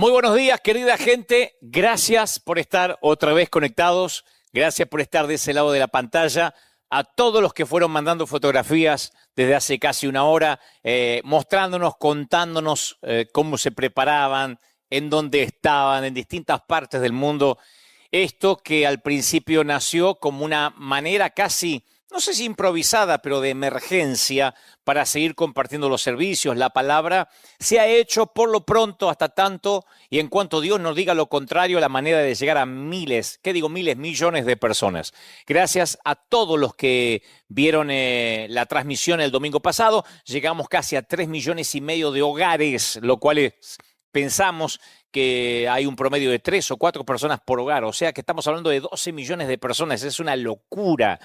Muy buenos días, querida gente. Gracias por estar otra vez conectados. Gracias por estar de ese lado de la pantalla. A todos los que fueron mandando fotografías desde hace casi una hora, mostrándonos, contándonos cómo se preparaban, en dónde estaban, en distintas partes del mundo. Esto que al principio nació como una manera casi, no sé si improvisada, pero de emergencia para seguir compartiendo los servicios, la palabra, se ha hecho por lo pronto hasta tanto, y en cuanto Dios nos diga lo contrario, la manera de llegar a miles, ¿qué digo? Miles, millones de personas. Gracias a todos los que vieron la transmisión el domingo pasado, llegamos casi a 3,5 millones de hogares, lo cual es, pensamos que hay un promedio de 3 o 4 personas por hogar, o sea que estamos hablando de 12 millones de personas, es una locura.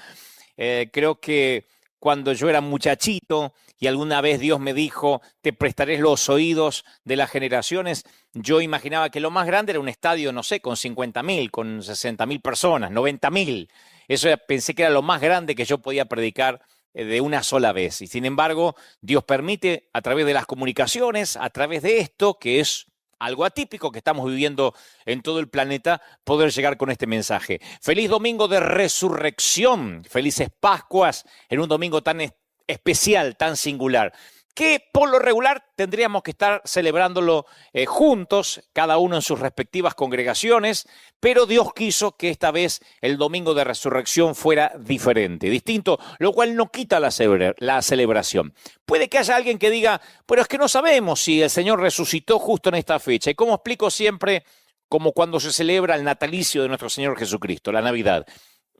Creo que cuando yo era muchachito y alguna vez Dios me dijo, te prestaré los oídos de las generaciones, yo imaginaba que lo más grande era un estadio, no sé, con 50,000, con 60,000 personas, 90,000. Eso pensé que era lo más grande que yo podía predicar de una sola vez. Y sin embargo, Dios permite a través de las comunicaciones, a través de esto, que es algo atípico que estamos viviendo en todo el planeta, poder llegar con este mensaje. Feliz domingo de resurrección, felices Pascuas en un domingo tan especial, tan singular, que por lo regular tendríamos que estar celebrándolo juntos, cada uno en sus respectivas congregaciones, pero Dios quiso que esta vez el domingo de resurrección fuera diferente, distinto, lo cual no quita la celebración. Puede que haya alguien que diga, pero es que no sabemos si el Señor resucitó justo en esta fecha. Y como explico siempre, como cuando se celebra el natalicio de nuestro Señor Jesucristo, la Navidad.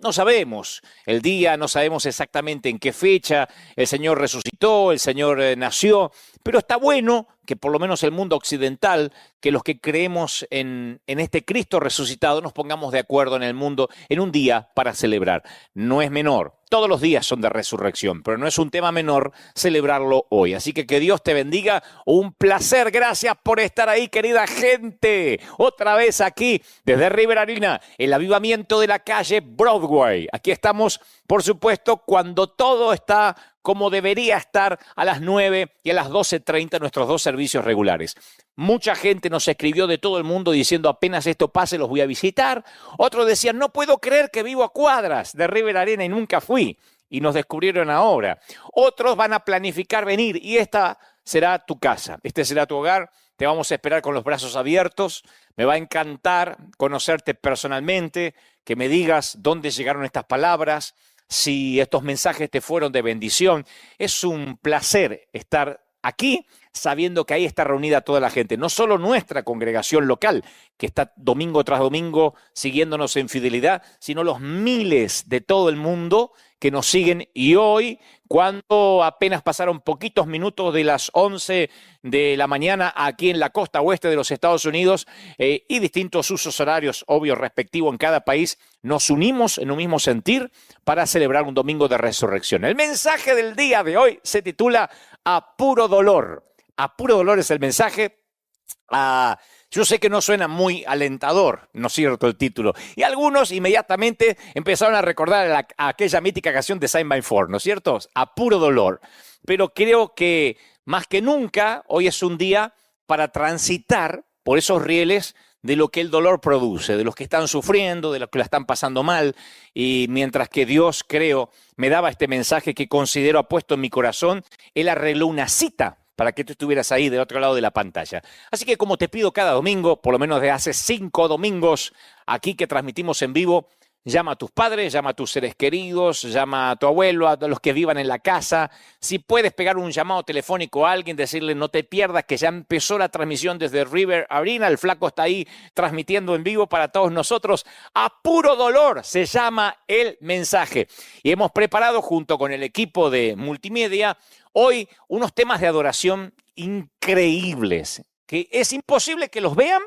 No sabemos el día, no sabemos exactamente en qué fecha el Señor resucitó, el Señor nació, pero está bueno que por lo menos el mundo occidental, que los que creemos en este Cristo resucitado nos pongamos de acuerdo en el mundo en un día para celebrar. No es menor, todos los días son de resurrección, pero no es un tema menor celebrarlo hoy. Así que Dios te bendiga, un placer, gracias por estar ahí, querida gente. Otra vez aquí, desde River Arena, el avivamiento de la calle Broadway. Aquí estamos, por supuesto, cuando todo está como debería estar a las 9 y a las 12:30 nuestros dos servicios regulares. Mucha gente nos escribió de todo el mundo diciendo apenas esto pase los voy a visitar. Otros decían no puedo creer que vivo a cuadras de River Arena y nunca fui. Y nos descubrieron ahora. Otros van a planificar venir y esta será tu casa, este será tu hogar. Te vamos a esperar con los brazos abiertos. Me va a encantar conocerte personalmente, que me digas dónde llegaron estas palabras, si estos mensajes te fueron de bendición. Es un placer estar aquí sabiendo que ahí está reunida toda la gente, no solo nuestra congregación local, que está domingo tras domingo siguiéndonos en fidelidad, sino los miles de todo el mundo que nos siguen. Y hoy, cuando apenas pasaron poquitos minutos de las 11 de la mañana aquí en la costa oeste de los Estados Unidos y distintos usos horarios, obvio, respectivos en cada país, nos unimos en un mismo sentir para celebrar un domingo de resurrección. El mensaje del día de hoy se titula A puro dolor. A puro dolor es el mensaje. Yo sé que no suena muy alentador, ¿no es cierto?, el título. Y algunos inmediatamente empezaron a recordar aquella mítica canción de Saint by Four, ¿no es cierto? A puro dolor. Pero creo que más que nunca hoy es un día para transitar por esos rieles de lo que el dolor produce, de los que están sufriendo, de los que la están pasando mal. Y mientras que Dios, creo, me daba este mensaje que considero ha puesto en mi corazón, Él arregló una cita para que tú estuvieras ahí del otro lado de la pantalla. Así que como te pido cada domingo, por lo menos de hace 5 domingos aquí que transmitimos en vivo, llama a tus padres, llama a tus seres queridos, llama a tu abuelo, a los que vivan en la casa. Si puedes pegar un llamado telefónico a alguien, decirle no te pierdas que ya empezó la transmisión desde River Arena, el flaco está ahí transmitiendo en vivo para todos nosotros. A puro dolor se llama el mensaje. Y hemos preparado junto con el equipo de multimedia hoy unos temas de adoración increíbles, que es imposible que los vean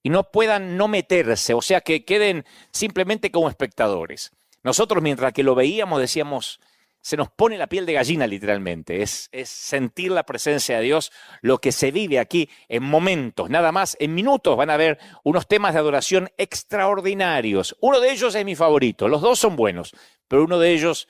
y no puedan no meterse, o sea, que queden simplemente como espectadores. Nosotros, mientras que lo veíamos, decíamos, se nos pone la piel de gallina literalmente. Es sentir la presencia de Dios, lo que se vive aquí en momentos, nada más, en minutos van a ver unos temas de adoración extraordinarios. Uno de ellos es mi favorito, los dos son buenos, pero uno de ellos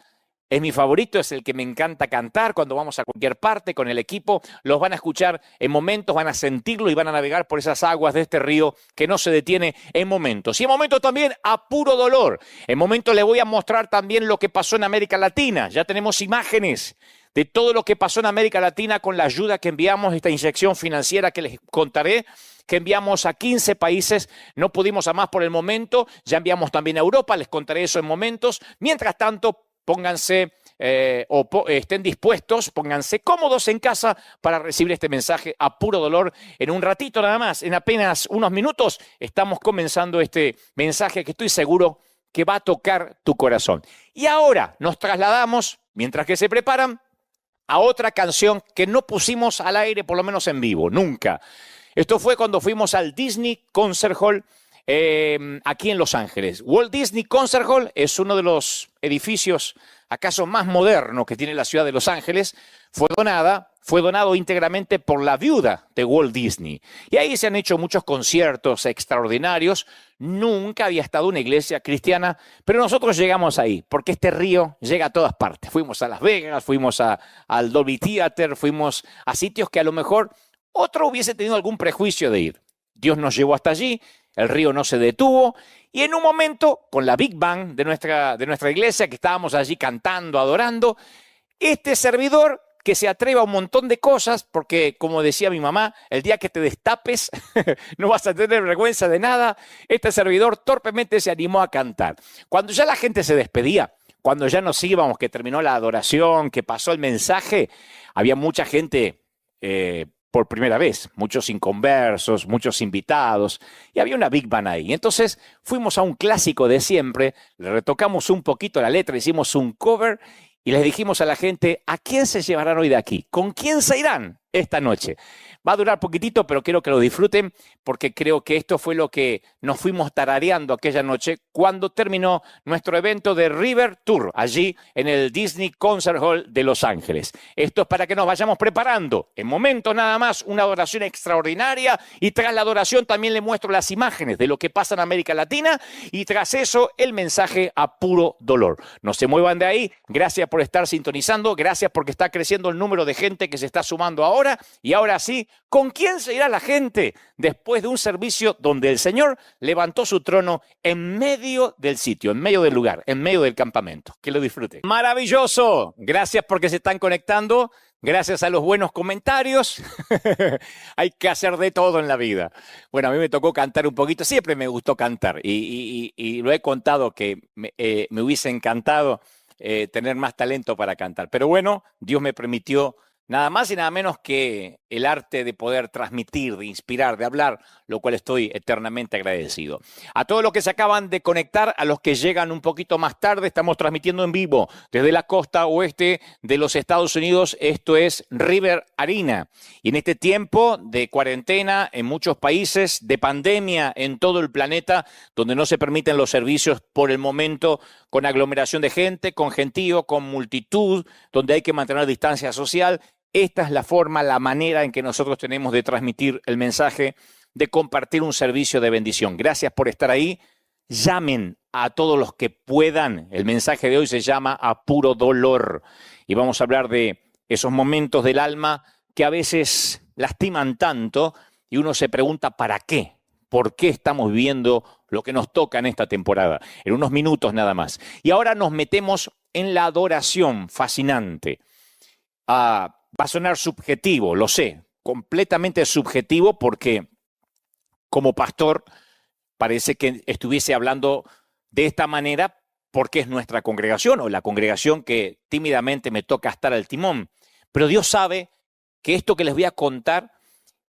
es mi favorito, es el que me encanta cantar cuando vamos a cualquier parte con el equipo. Los van a escuchar en momentos, van a sentirlo y van a navegar por esas aguas de este río que no se detiene en momentos. Y en momentos también a puro dolor. En momentos les voy a mostrar también lo que pasó en América Latina. Ya tenemos imágenes de todo lo que pasó en América Latina con la ayuda que enviamos, esta inyección financiera que les contaré, que enviamos a 15 países. No pudimos a más por el momento, ya enviamos también a Europa, les contaré eso en momentos. Mientras tanto, pónganse estén dispuestos, pónganse cómodos en casa para recibir este mensaje a puro dolor. En un ratito nada más, en apenas unos minutos, estamos comenzando este mensaje que estoy seguro que va a tocar tu corazón. Y ahora nos trasladamos, mientras que se preparan, a otra canción que no pusimos al aire, por lo menos en vivo, nunca. Esto fue cuando fuimos al Disney Concert Hall aquí en Los Ángeles. Walt Disney Concert Hall es uno de los edificios acaso más modernos que tiene la ciudad de Los Ángeles. Fue donado íntegramente por la viuda de Walt Disney. Y ahí se han hecho muchos conciertos extraordinarios. Nunca había estado una iglesia cristiana, pero nosotros llegamos ahí, porque este río llega a todas partes. Fuimos a Las Vegas, fuimos al Dolby Theater, fuimos a sitios que a lo mejor otro hubiese tenido algún prejuicio de ir. Dios nos llevó hasta allí, el río no se detuvo, y en un momento, con la Big Band de nuestra iglesia, que estábamos allí cantando, adorando, este servidor que se atreva a un montón de cosas, porque como decía mi mamá, el día que te destapes no vas a tener vergüenza de nada, este servidor torpemente se animó a cantar. Cuando ya la gente se despedía, cuando ya nos íbamos, que terminó la adoración, que pasó el mensaje, había mucha gente por primera vez, muchos inconversos, muchos invitados, y había una Big Band ahí. Entonces fuimos a un clásico de siempre, le retocamos un poquito la letra, hicimos un cover y les dijimos a la gente, ¿a quién se llevarán hoy de aquí? ¿Con quién se irán esta noche? Va a durar poquitito, pero quiero que lo disfruten porque creo que esto fue lo que nos fuimos tarareando aquella noche cuando terminó nuestro evento de River Tour, allí en el Disney Concert Hall de Los Ángeles. Esto es para que nos vayamos preparando. En momentos nada más, una adoración extraordinaria y tras la adoración también le muestro las imágenes de lo que pasa en América Latina y tras eso el mensaje a puro dolor. No se muevan de ahí. Gracias por estar sintonizando. Gracias porque está creciendo el número de gente que se está sumando ahora. Y ahora sí, ¿con quién se irá la gente después de un servicio donde el Señor levantó su trono en medio del sitio, en medio del lugar, en medio del campamento? Que lo disfruten. ¡Maravilloso! Gracias porque se están conectando. Gracias a los buenos comentarios. Hay que hacer de todo en la vida. Bueno, a mí me tocó cantar un poquito. Siempre me gustó cantar y lo he contado que me hubiese encantado tener más talento para cantar. Pero bueno, Dios me permitió nada más y nada menos que el arte de poder transmitir, de inspirar, de hablar, lo cual estoy eternamente agradecido. A todos los que se acaban de conectar, a los que llegan un poquito más tarde, estamos transmitiendo en vivo desde la costa oeste de los Estados Unidos. Esto es River Arena. Y en este tiempo de cuarentena en muchos países, de pandemia en todo el planeta, donde no se permiten los servicios por el momento con aglomeración de gente, con gentío, con multitud, donde hay que mantener distancia social, esta es la forma, la manera en que nosotros tenemos de transmitir el mensaje, de compartir un servicio de bendición. Gracias por estar ahí. Llamen a todos los que puedan. El mensaje de hoy se llama A Puro Dolor. Y vamos a hablar de esos momentos del alma que a veces lastiman tanto y uno se pregunta ¿para qué? ¿Por qué estamos viviendo lo que nos toca en esta temporada? En unos minutos nada más. Y ahora nos metemos en la adoración fascinante. Va a sonar subjetivo, lo sé, completamente subjetivo porque como pastor parece que estuviese hablando de esta manera porque es nuestra congregación o la congregación que tímidamente me toca estar al timón. Pero Dios sabe que esto que les voy a contar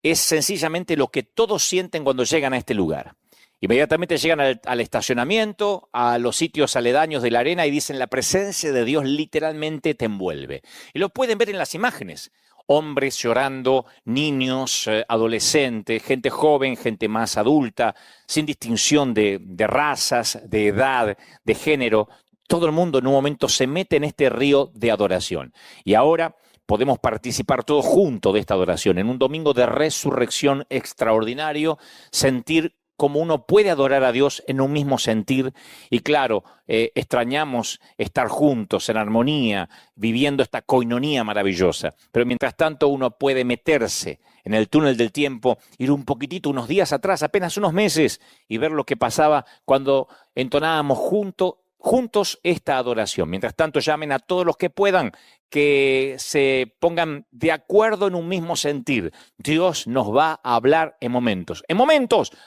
es sencillamente lo que todos sienten cuando llegan a este lugar. Inmediatamente llegan al estacionamiento, a los sitios aledaños de la arena y dicen la presencia de Dios literalmente te envuelve. Y lo pueden ver en las imágenes. Hombres llorando, niños, adolescentes, gente joven, gente más adulta, sin distinción de razas, de edad, de género. Todo el mundo en un momento se mete en este río de adoración. Y ahora podemos participar todos juntos de esta adoración. En un domingo de resurrección extraordinario, sentir cómo uno puede adorar a Dios en un mismo sentir. Y claro, extrañamos estar juntos, en armonía, viviendo esta coinonía maravillosa. Pero mientras tanto uno puede meterse en el túnel del tiempo, ir un poquitito, unos días atrás, apenas unos meses, y ver lo que pasaba cuando entonábamos juntos esta adoración. Mientras tanto, llamen a todos los que puedan, que se pongan de acuerdo en un mismo sentir. Dios nos va a hablar en momentos,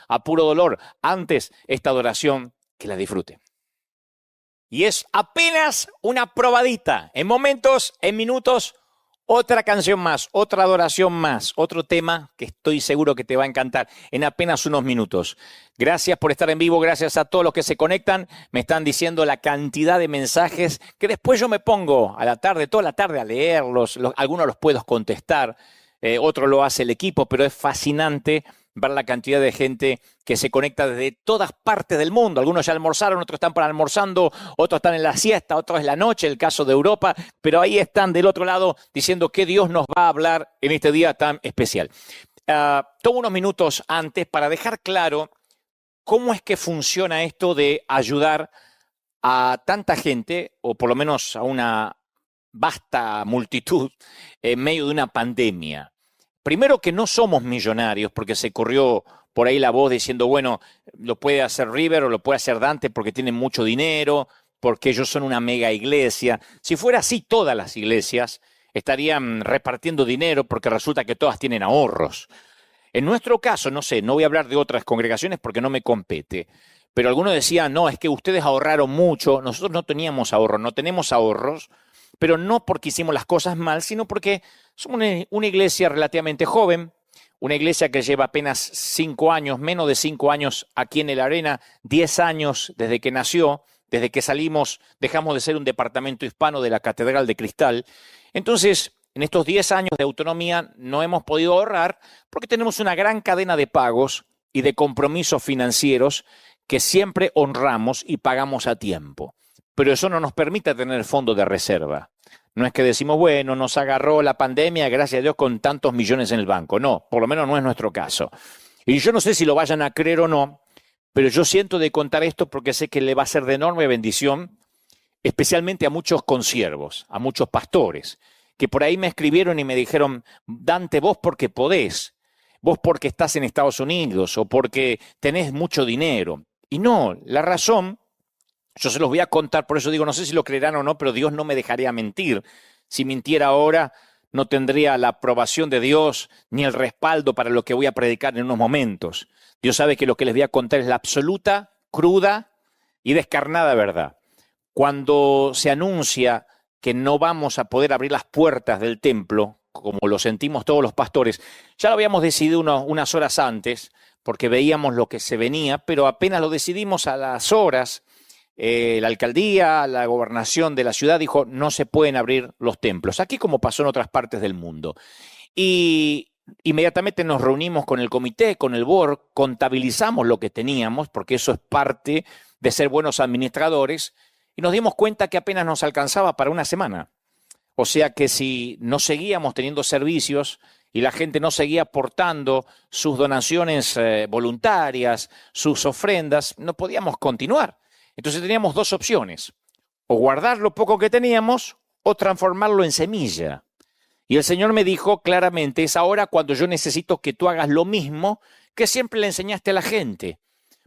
a puro dolor. Antes, esta adoración, que la disfruten. Y es apenas una probadita. En momentos, en minutos, otra canción más, otra adoración más, otro tema que estoy seguro que te va a encantar en apenas unos minutos. Gracias por estar en vivo, gracias a todos los que se conectan. Me están diciendo la cantidad de mensajes que después yo me pongo a la tarde, toda la tarde a leerlos. Algunos los puedo contestar, otro lo hace el equipo, pero es fascinante ver la cantidad de gente que se conecta desde todas partes del mundo. Algunos ya almorzaron, otros están para almorzando, otros están en la siesta, otros en la noche, el caso de Europa, pero ahí están del otro lado diciendo que Dios nos va a hablar en este día tan especial. Tomo unos minutos antes para dejar claro cómo es que funciona esto de ayudar a tanta gente, o por lo menos a una vasta multitud, en medio de una pandemia. Primero, que no somos millonarios, porque se corrió por ahí la voz diciendo, bueno, lo puede hacer River o lo puede hacer Dante porque tienen mucho dinero, porque ellos son una mega iglesia. Si fuera así, todas las iglesias estarían repartiendo dinero porque resulta que todas tienen ahorros. En nuestro caso, no sé, no voy a hablar de otras congregaciones porque no me compete, pero algunos decían, no, es que ustedes ahorraron mucho. Nosotros no teníamos ahorros, no tenemos ahorros, pero no porque hicimos las cosas mal, sino porque somos una iglesia relativamente joven, una iglesia que lleva apenas 5 años, menos de 5 años aquí en el Arena, 10 años desde que nació, desde que salimos, dejamos de ser un departamento hispano de la Catedral de Cristal. Entonces, en estos 10 años de autonomía no hemos podido ahorrar porque tenemos una gran cadena de pagos y de compromisos financieros que siempre honramos y pagamos a tiempo. Pero eso no nos permite tener fondo de reserva. No es que decimos, bueno, nos agarró la pandemia, gracias a Dios, con tantos millones en el banco. No, por lo menos no es nuestro caso. Y yo no sé si lo vayan a creer o no, pero yo siento de contar esto porque sé que le va a ser de enorme bendición, especialmente a muchos consiervos, a muchos pastores, que por ahí me escribieron y me dijeron, Dante, vos porque podés, vos porque estás en Estados Unidos o porque tenés mucho dinero. Y no, la razón... Yo se los voy a contar, por eso digo, no sé si lo creerán o no, pero Dios no me dejaría mentir. Si mintiera ahora, no tendría la aprobación de Dios ni el respaldo para lo que voy a predicar en unos momentos. Dios sabe que lo que les voy a contar es la absoluta, cruda y descarnada verdad. Cuando se anuncia que no vamos a poder abrir las puertas del templo, como lo sentimos todos los pastores, ya lo habíamos decidido unas horas antes, porque veíamos lo que se venía, pero apenas lo decidimos a las horas, la alcaldía, la gobernación de la ciudad dijo no se pueden abrir los templos, aquí como pasó en otras partes del mundo. Y inmediatamente nos reunimos con el comité, con el board, contabilizamos lo que teníamos, porque eso es parte de ser buenos administradores, y nos dimos cuenta que apenas nos alcanzaba para una semana. O sea que si no seguíamos teniendo servicios y la gente no seguía aportando sus donaciones voluntarias, sus ofrendas, no podíamos continuar. Entonces teníamos dos opciones, o guardar lo poco que teníamos o transformarlo en semilla. Y el Señor me dijo claramente, es ahora cuando yo necesito que tú hagas lo mismo que siempre le enseñaste a la gente.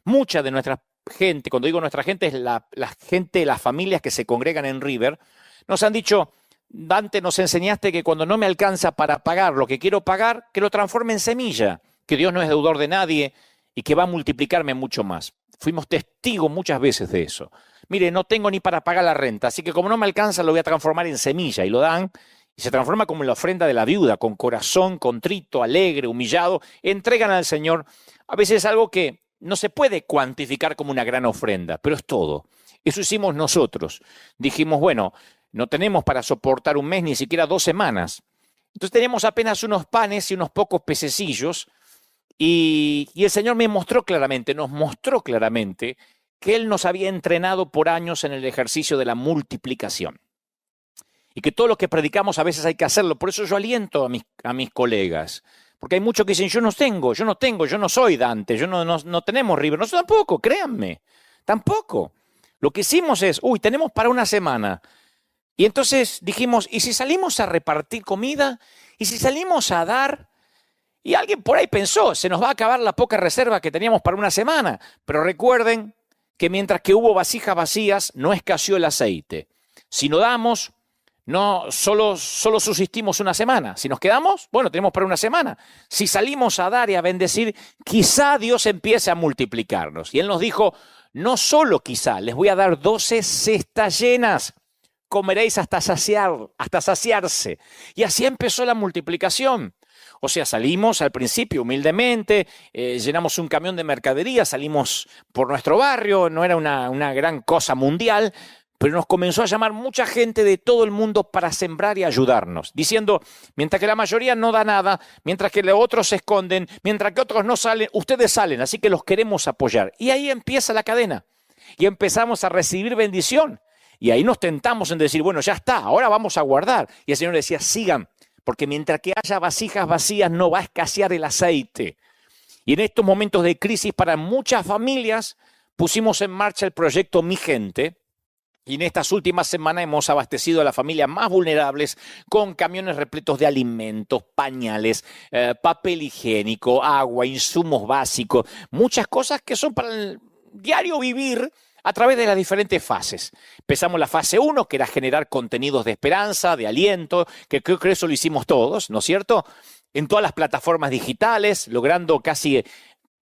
Mucha de nuestra gente, cuando digo nuestra gente, es la gente, las familias que se congregan en River, nos han dicho, Dante, nos enseñaste que cuando no me alcanza para pagar lo que quiero pagar, que lo transforme en semilla, que Dios no es deudor de nadie y que va a multiplicarme mucho más. Fuimos testigos muchas veces de eso. Mire, no tengo ni para pagar la renta, así que como no me alcanza lo voy a transformar en semilla. Y lo dan y se transforma como en la ofrenda de la viuda, con corazón contrito, alegre, humillado. Entregan al Señor a veces algo que no se puede cuantificar como una gran ofrenda, pero es todo. Eso hicimos nosotros. Dijimos, bueno, no tenemos para soportar un mes, ni siquiera 2 semanas. Entonces teníamos apenas unos panes y unos pocos pececillos. Y el Señor nos mostró claramente que Él nos había entrenado por años en el ejercicio de la multiplicación. Y que todo lo que predicamos a veces hay que hacerlo. Por eso yo aliento a mis colegas. Porque hay muchos que dicen, yo no soy Dante, no tenemos River. Nosotros tampoco, créanme, tampoco. Lo que hicimos es, tenemos para una semana. Y entonces dijimos, ¿y si salimos a repartir comida? ¿Y si salimos a dar? Y alguien por ahí pensó, se nos va a acabar la poca reserva que teníamos para una semana. Pero recuerden que mientras que hubo vasijas vacías, no escaseó el aceite. Si no damos, no solo subsistimos una semana. Si nos quedamos, bueno, tenemos para una semana. Si salimos a dar y a bendecir, quizá Dios empiece a multiplicarnos. Y Él nos dijo, no solo quizá, les voy a dar 12 cestas llenas. Comeréis hasta saciarse. Y así empezó la multiplicación. O sea, salimos al principio humildemente, llenamos un camión de mercadería, salimos por nuestro barrio, no era una gran cosa mundial, pero nos comenzó a llamar mucha gente de todo el mundo para sembrar y ayudarnos, diciendo, mientras que la mayoría no da nada, mientras que los otros se esconden, mientras que otros no salen, ustedes salen, así que los queremos apoyar. Y ahí empieza la cadena, y empezamos a recibir bendición. Y ahí nos tentamos en decir, bueno, ya está, ahora vamos a guardar. Y el Señor decía, sigan, porque mientras que haya vasijas vacías no va a escasear el aceite. Y en estos momentos de crisis para muchas familias pusimos en marcha el proyecto Mi Gente. Y en estas últimas semanas hemos abastecido a las familias más vulnerables con camiones repletos de alimentos, pañales, papel higiénico, agua, insumos básicos, muchas cosas que son para el diario vivir a través de las diferentes fases. Empezamos la fase 1, que era generar contenidos de esperanza, de aliento, que creo que eso lo hicimos todos, ¿no es cierto? En todas las plataformas digitales, logrando casi,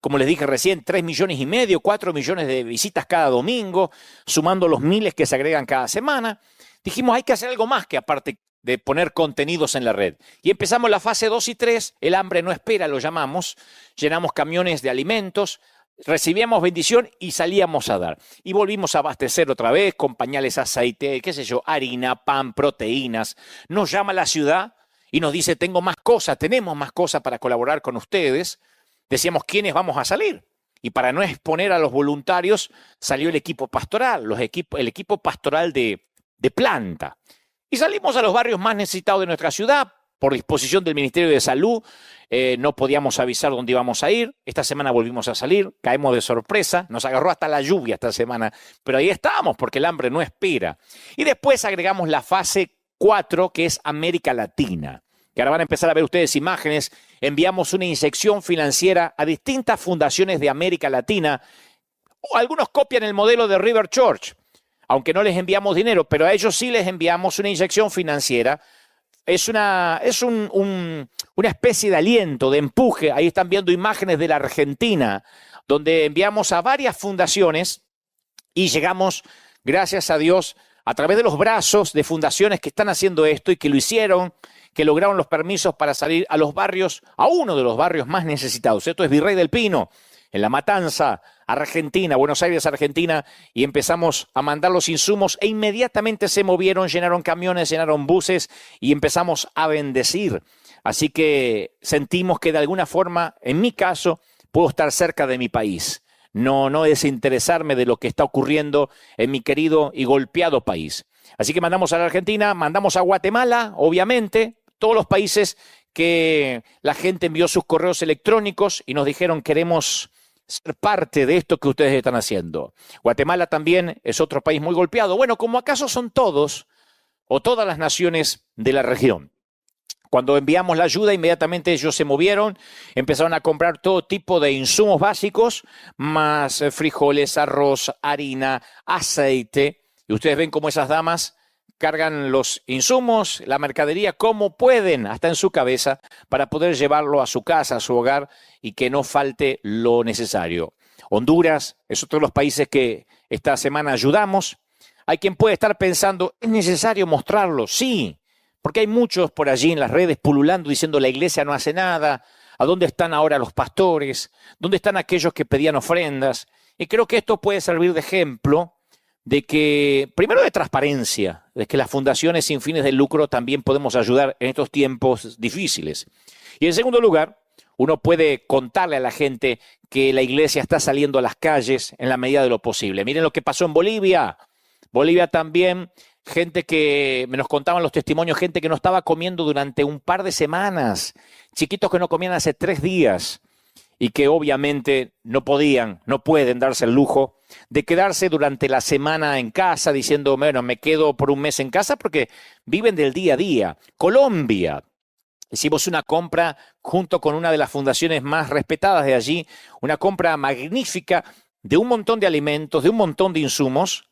como les dije recién, 3,5 millones, 4 millones de visitas cada domingo, sumando los miles que se agregan cada semana. Dijimos, hay que hacer algo más que aparte de poner contenidos en la red. Y empezamos la fase 2 y 3, el hambre no espera, lo llamamos, llenamos camiones de alimentos, recibíamos bendición y salíamos a dar. Y volvimos a abastecer otra vez con pañales, aceite, qué sé yo, harina, pan, proteínas. Nos llama la ciudad y nos dice, tenemos más cosas para colaborar con ustedes. Decíamos, ¿quiénes vamos a salir? Y para no exponer a los voluntarios, salió el equipo pastoral, el equipo pastoral de planta. Y salimos a los barrios más necesitados de nuestra ciudad. Por disposición del Ministerio de Salud, no podíamos avisar dónde íbamos a ir. Esta semana volvimos a salir, caemos de sorpresa, nos agarró hasta la lluvia esta semana, pero ahí estábamos porque el hambre no espera. Y después agregamos la fase 4, que es América Latina, que ahora van a empezar a ver ustedes imágenes. Enviamos una inyección financiera a distintas fundaciones de América Latina. Algunos copian el modelo de River Church, aunque no les enviamos dinero, pero a ellos sí les enviamos una inyección financiera. Es una especie de aliento, de empuje. Ahí están viendo imágenes de la Argentina, donde enviamos a varias fundaciones y llegamos, gracias a Dios, a través de los brazos de fundaciones que están haciendo esto y que lo hicieron, que lograron los permisos para salir a los barrios, a uno de los barrios más necesitados. Esto es Virrey del Pino, en La Matanza, Argentina, Buenos Aires, Argentina, y empezamos a mandar los insumos e inmediatamente se movieron, llenaron camiones, llenaron buses y empezamos a bendecir. Así que sentimos que de alguna forma, en mi caso, puedo estar cerca de mi país. No desinteresarme de lo que está ocurriendo en mi querido y golpeado país. Así que mandamos a la Argentina, mandamos a Guatemala, obviamente, todos los países que la gente envió sus correos electrónicos y nos dijeron queremos ser parte de esto que ustedes están haciendo. Guatemala también es otro país muy golpeado. Bueno, como acaso son todos o todas las naciones de la región. Cuando enviamos la ayuda, inmediatamente ellos se movieron, empezaron a comprar todo tipo de insumos básicos, más frijoles, arroz, harina, aceite. Y ustedes ven cómo esas damas cargan los insumos, la mercadería, como pueden, hasta en su cabeza, para poder llevarlo a su casa, a su hogar, y que no falte lo necesario. Honduras es otro de los países que esta semana ayudamos. Hay quien puede estar pensando, ¿es necesario mostrarlo? Sí, porque hay muchos por allí en las redes pululando diciendo la iglesia no hace nada. ¿A dónde están ahora los pastores? ¿Dónde están aquellos que pedían ofrendas? Y creo que esto puede servir de ejemplo de que, primero de transparencia, de que las fundaciones sin fines de lucro también podemos ayudar en estos tiempos difíciles. Y en segundo lugar, uno puede contarle a la gente que la iglesia está saliendo a las calles en la medida de lo posible. Miren lo que pasó en Bolivia. Bolivia también gente que me nos contaban los testimonios, gente que no estaba comiendo durante un par de semanas, chiquitos que no comían hace 3 días y que obviamente no pueden darse el lujo de quedarse durante la semana en casa diciendo, bueno, me quedo por un mes en casa porque viven del día a día. Colombia. Hicimos una compra junto con una de las fundaciones más respetadas de allí, una compra magnífica de un montón de alimentos, de un montón de insumos.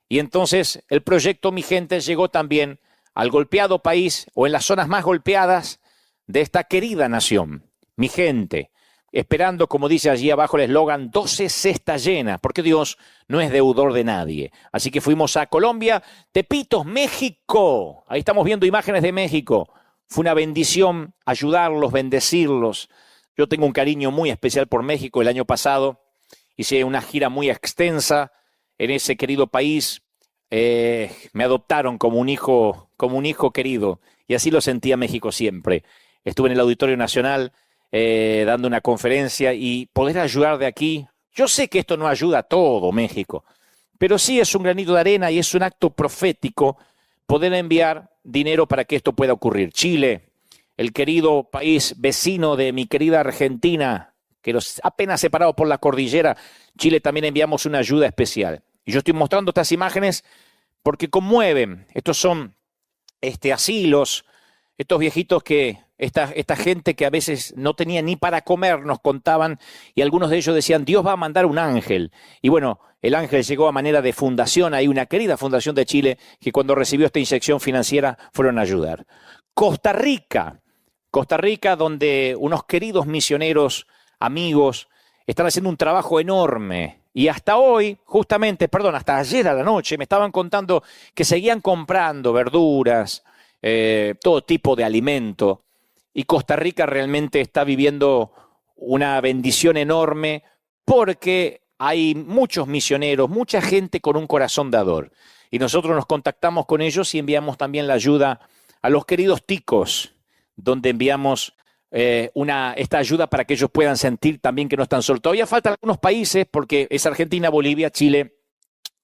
Y entonces el proyecto Mi Gente llegó también al golpeado país o en las zonas más golpeadas de esta querida nación. Mi gente, esperando, como dice allí abajo el eslogan, 12 cestas llenas, porque Dios no es deudor de nadie. Así que fuimos a Colombia, Tepitos, México. Ahí estamos viendo imágenes de México. Fue una bendición ayudarlos, bendecirlos. Yo tengo un cariño muy especial por México. El año pasado hice una gira muy extensa en ese querido país. Me adoptaron como un hijo querido. Y así lo sentía México siempre. Estuve en el Auditorio Nacional dando una conferencia y poder ayudar de aquí. Yo sé que esto no ayuda a todo México, pero sí es un granito de arena y es un acto profético poder enviar dinero para que esto pueda ocurrir. Chile, el querido país vecino de mi querida Argentina, que nos apenas separado por la cordillera, Chile también enviamos una ayuda especial. Y yo estoy mostrando estas imágenes porque conmueven. Estos son asilos, estos viejitos que, esta gente que a veces no tenía ni para comer, nos contaban, y algunos de ellos decían, Dios va a mandar un ángel. Y bueno, el ángel llegó a manera de fundación, hay una querida fundación de Chile que cuando recibió esta inyección financiera fueron a ayudar. Costa Rica, donde unos queridos misioneros, amigos, están haciendo un trabajo enorme. Y hasta hoy, hasta ayer a la noche, me estaban contando que seguían comprando verduras, todo tipo de alimento. Y Costa Rica realmente está viviendo una bendición enorme porque hay muchos misioneros, mucha gente con un corazón dador. Y nosotros nos contactamos con ellos y enviamos también la ayuda a los queridos ticos, donde enviamos esta ayuda para que ellos puedan sentir también que no están solos. Todavía faltan algunos países porque es Argentina, Bolivia, Chile,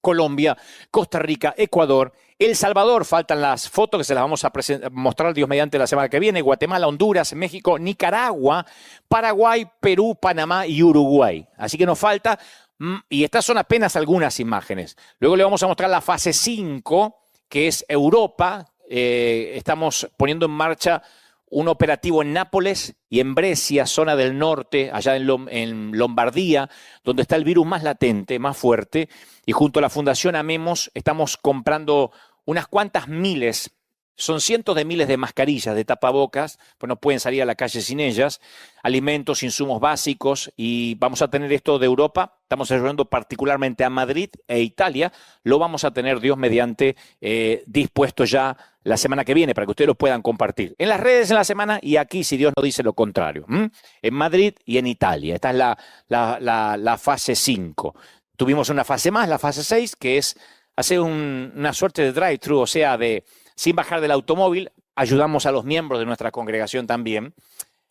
Colombia, Costa Rica, Ecuador, El Salvador, faltan las fotos que se las vamos a mostrar Dios mediante la semana que viene, Guatemala, Honduras, México, Nicaragua, Paraguay, Perú, Panamá y Uruguay. Así que nos falta, y estas son apenas algunas imágenes. Luego le vamos a mostrar la fase 5, que es Europa. Estamos poniendo en marcha un operativo en Nápoles y en Brescia, zona del norte, allá en Lombardía, donde está el virus más latente, más fuerte. Y junto a la Fundación Amemos estamos comprando unas cuantas miles, son cientos de miles de mascarillas, de tapabocas, pues no pueden salir a la calle sin ellas, alimentos, insumos básicos, y vamos a tener esto de Europa. Estamos ayudando particularmente a Madrid e Italia. Lo vamos a tener, Dios mediante, dispuesto ya la semana que viene para que ustedes lo puedan compartir en las redes en la semana y aquí, si Dios no dice lo contrario, en Madrid y en Italia. Esta es la fase 5. Tuvimos una fase más, la fase 6, que es hacer una suerte de drive-thru, o sea, sin bajar del automóvil. Ayudamos a los miembros de nuestra congregación también.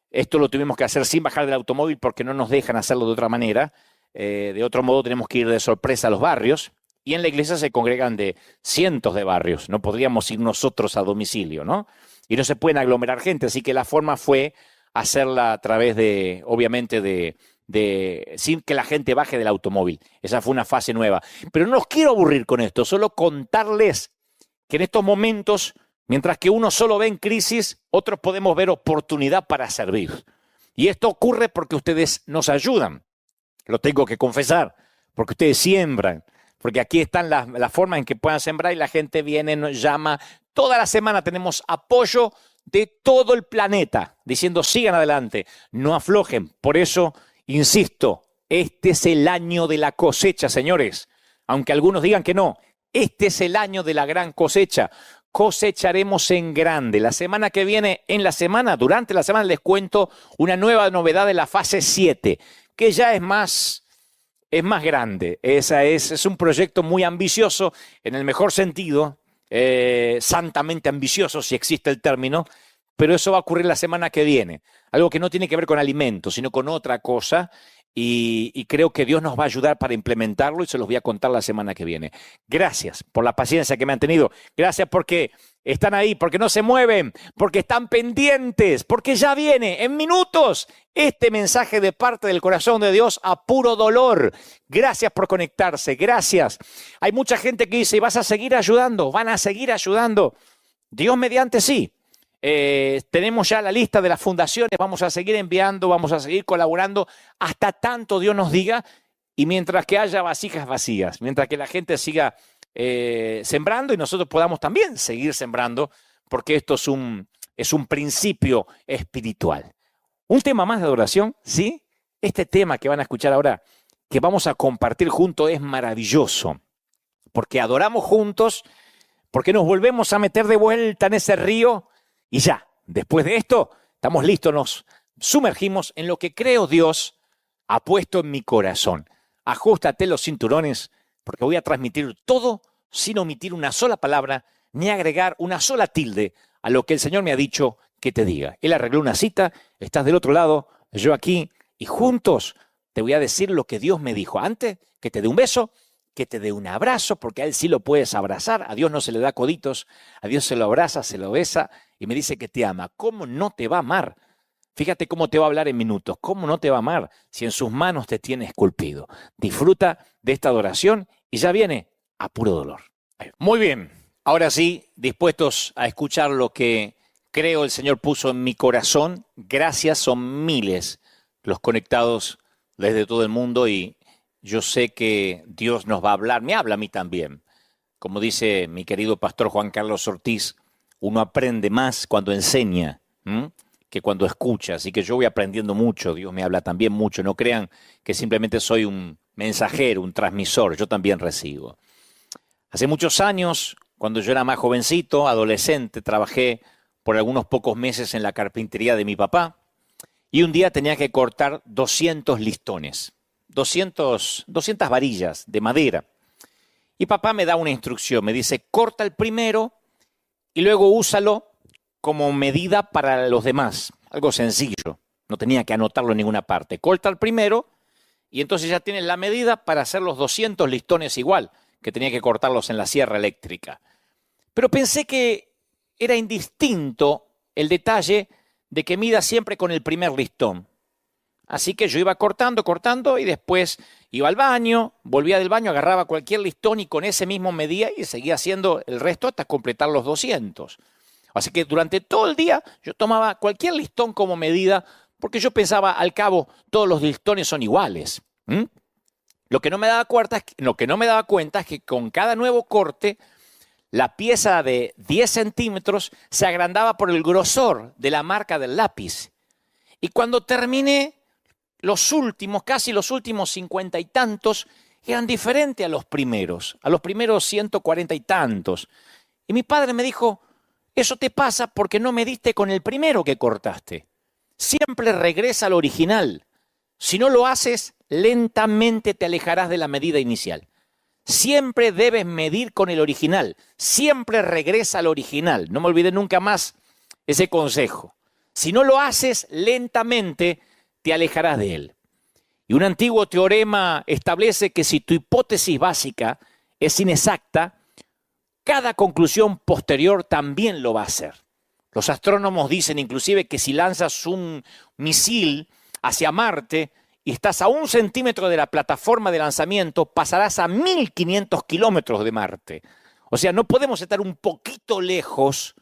Esto lo tuvimos que hacer sin bajar del automóvil porque no nos dejan hacerlo de otra manera. De otro modo tenemos que ir de sorpresa a los barrios. Y en la iglesia se congregan de cientos de barrios. No podríamos ir nosotros a domicilio, ¿no? Y no se pueden aglomerar gente. Así que la forma fue hacerla a través de, obviamente, sin que la gente baje del automóvil. Esa fue una fase nueva. Pero no los quiero aburrir con esto. Solo contarles que en estos momentos, mientras que uno solo ve en crisis, otros podemos ver oportunidad para servir. Y esto ocurre porque ustedes nos ayudan. Lo tengo que confesar. Porque ustedes siembran. Porque aquí están las formas en que puedan sembrar y la gente viene, nos llama. Toda la semana tenemos apoyo de todo el planeta, diciendo sigan adelante, no aflojen. Por eso, insisto, este es el año de la cosecha, señores. Aunque algunos digan que no, este es el año de la gran cosecha. Cosecharemos en grande. La semana que viene, durante la semana les cuento una nueva novedad de la fase 7, que ya es más grande. Es un proyecto muy ambicioso, en el mejor sentido, santamente ambicioso, si existe el término, pero eso va a ocurrir la semana que viene. Algo que no tiene que ver con alimentos, sino con otra cosa. y creo que Dios nos va a ayudar para implementarlo y se los voy a contar la semana que viene. Gracias por la paciencia que me han tenido. Gracias porque están ahí, porque no se mueven, porque están pendientes, porque ya viene en minutos este mensaje de parte del corazón de Dios a puro dolor. Gracias por conectarse, gracias. Hay mucha gente que dice, vas a seguir ayudando, van a seguir ayudando. Dios mediante sí. Tenemos ya la lista de las fundaciones, vamos a seguir enviando, vamos a seguir colaborando hasta tanto Dios nos diga, y mientras que haya vasijas vacías, mientras que la gente siga sembrando y nosotros podamos también seguir sembrando, porque esto es un principio espiritual. Un tema más de adoración, ¿sí? Este tema que van a escuchar ahora, que vamos a compartir juntos, es maravilloso, porque adoramos juntos, porque nos volvemos a meter de vuelta en ese río. Y ya, después de esto, estamos listos, nos sumergimos en lo que creo Dios ha puesto en mi corazón. Ajustate los cinturones, porque voy a transmitir todo sin omitir una sola palabra, ni agregar una sola tilde a lo que el Señor me ha dicho que te diga. Él arregló una cita, estás del otro lado, yo aquí, y juntos te voy a decir lo que Dios me dijo. Antes que te dé un beso, que te dé un abrazo, porque a Él sí lo puedes abrazar. A Dios no se le da coditos, a Dios se lo abraza, se lo besa y me dice que te ama. ¿Cómo no te va a amar? Fíjate cómo te va a hablar en minutos. ¿Cómo no te va a amar si en sus manos te tiene esculpido? Disfruta de esta adoración y ya viene a puro dolor. Muy bien, ahora sí, dispuestos a escuchar lo que creo el Señor puso en mi corazón. Gracias, son miles los conectados desde todo el mundo y yo sé que Dios nos va a hablar, me habla a mí también. Como dice mi querido pastor Juan Carlos Ortiz, uno aprende más cuando enseña que cuando escucha. Así que yo voy aprendiendo mucho, Dios me habla también mucho. No crean que simplemente soy un mensajero, un transmisor, yo también recibo. Hace muchos años, cuando yo era más jovencito, adolescente, trabajé por algunos pocos meses en la carpintería de mi papá y un día tenía que cortar 200 listones. 200 varillas de madera. Y papá me da una instrucción, me dice, corta el primero y luego úsalo como medida para los demás. Algo sencillo, no tenía que anotarlo en ninguna parte. Corta el primero y entonces ya tienes la medida para hacer los 200 listones igual, que tenía que cortarlos en la sierra eléctrica. Pero pensé que era indistinto el detalle de que mida siempre con el primer listón. Así que yo iba cortando y después iba al baño, volvía del baño, agarraba cualquier listón y con ese mismo medía y seguía haciendo el resto hasta completar los 200. Así que durante todo el día yo tomaba cualquier listón como medida porque yo pensaba, al cabo, todos los listones son iguales. Lo que no me daba cuenta es que con cada nuevo corte, la pieza de 10 centímetros se agrandaba por el grosor de la marca del lápiz. Y cuando terminé, casi los últimos 50 y tantos, eran diferentes a los primeros 140 y tantos. Y mi padre me dijo, eso te pasa porque no mediste con el primero que cortaste. Siempre regresa al original. Si no lo haces, lentamente te alejarás de la medida inicial. Siempre debes medir con el original. Siempre regresa al original. No me olvidé nunca más ese consejo. Si no lo haces, lentamente te alejarás de él. Y un antiguo teorema establece que si tu hipótesis básica es inexacta, cada conclusión posterior también lo va a ser. Los astrónomos dicen inclusive que si lanzas un misil hacia Marte y estás a 1 centímetro de la plataforma de lanzamiento, pasarás a 1500 kilómetros de Marte. O sea, no podemos estar un poquito lejos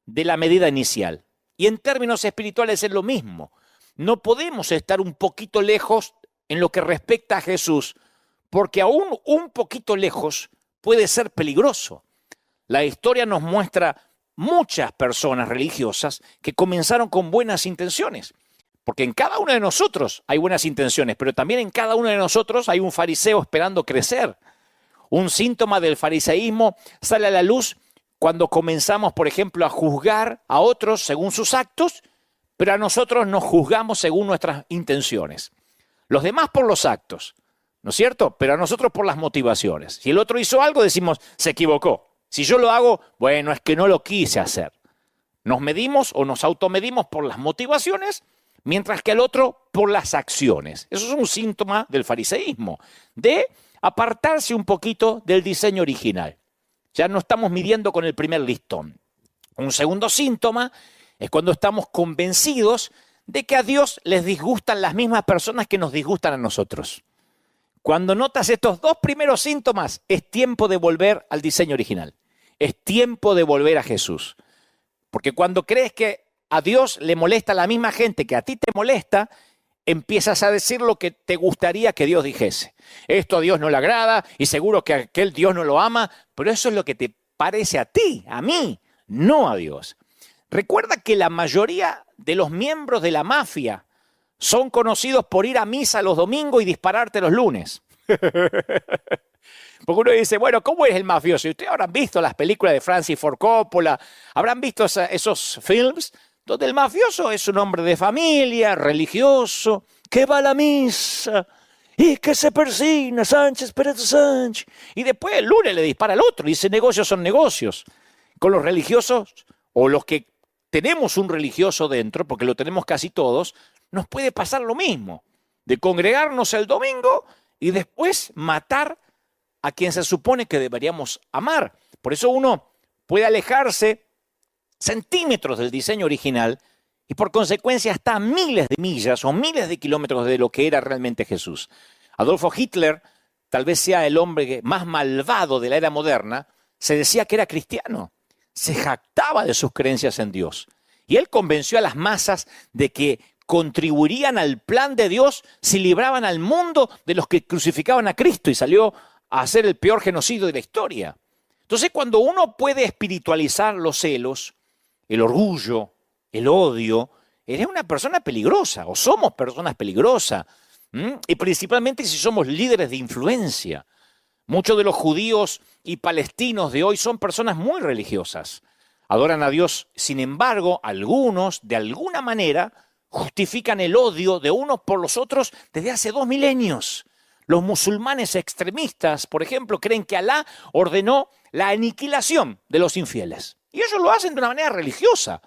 de la medida inicial. Y en términos espirituales es lo mismo. No podemos estar un poquito lejos en lo que respecta a Jesús, porque aún un poquito lejos puede ser peligroso. La historia nos muestra muchas personas religiosas que comenzaron con buenas intenciones, porque en cada uno de nosotros hay buenas intenciones, pero también en cada uno de nosotros hay un fariseo esperando crecer. Un síntoma del fariseísmo sale a la luz cuando comenzamos, por ejemplo, a juzgar a otros según sus actos, pero a nosotros nos juzgamos según nuestras intenciones. Los demás por los actos, ¿no es cierto? Pero a nosotros por las motivaciones. Si el otro hizo algo, decimos, se equivocó. Si yo lo hago, bueno, es que no lo quise hacer. Nos medimos o nos automedimos por las motivaciones, mientras que al otro por las acciones. Eso es un síntoma del fariseísmo, de apartarse un poquito del diseño original. Ya no estamos midiendo con el primer listón. Un segundo síntoma es cuando estamos convencidos de que a Dios les disgustan las mismas personas que nos disgustan a nosotros. Cuando notas estos dos primeros síntomas, es tiempo de volver al diseño original. Es tiempo de volver a Jesús. Porque cuando crees que a Dios le molesta la misma gente que a ti te molesta, empiezas a decir lo que te gustaría que Dios dijese. Esto a Dios no le agrada y seguro que aquel Dios no lo ama, pero eso es lo que te parece a ti, a mí, no a Dios. Recuerda que la mayoría de los miembros de la mafia son conocidos por ir a misa los domingos y dispararte los lunes. Porque uno dice, bueno, ¿cómo es el mafioso? Y ustedes habrán visto las películas de Francis Ford Coppola, habrán visto esos films donde el mafioso es un hombre de familia, religioso, que va a la misa y que se persigna, Sánchez, Pérez Sánchez. Y después el lunes le dispara al otro y dice, negocios son negocios. Con los religiosos, o los que tenemos un religioso dentro, porque lo tenemos casi todos, nos puede pasar lo mismo, de congregarnos el domingo y después matar a quien se supone que deberíamos amar. Por eso uno puede alejarse centímetros del diseño original y por consecuencia hasta miles de millas o miles de kilómetros de lo que era realmente Jesús. Adolfo Hitler, tal vez sea el hombre más malvado de la era moderna, se decía que era cristiano, se jactaba de sus creencias en Dios. Y él convenció a las masas de que contribuirían al plan de Dios si libraban al mundo de los que crucificaban a Cristo y salió a hacer el peor genocidio de la historia. Entonces, cuando uno puede espiritualizar los celos, el orgullo, el odio, eres una persona peligrosa o somos personas peligrosas. Y principalmente si somos líderes de influencia. Muchos de los judíos y palestinos de hoy son personas muy religiosas. Adoran a Dios, sin embargo, algunos, de alguna manera, justifican el odio de unos por los otros desde hace 2 milenios. Los musulmanes extremistas, por ejemplo, creen que Alá ordenó la aniquilación de los infieles. Y ellos lo hacen de una manera religiosa.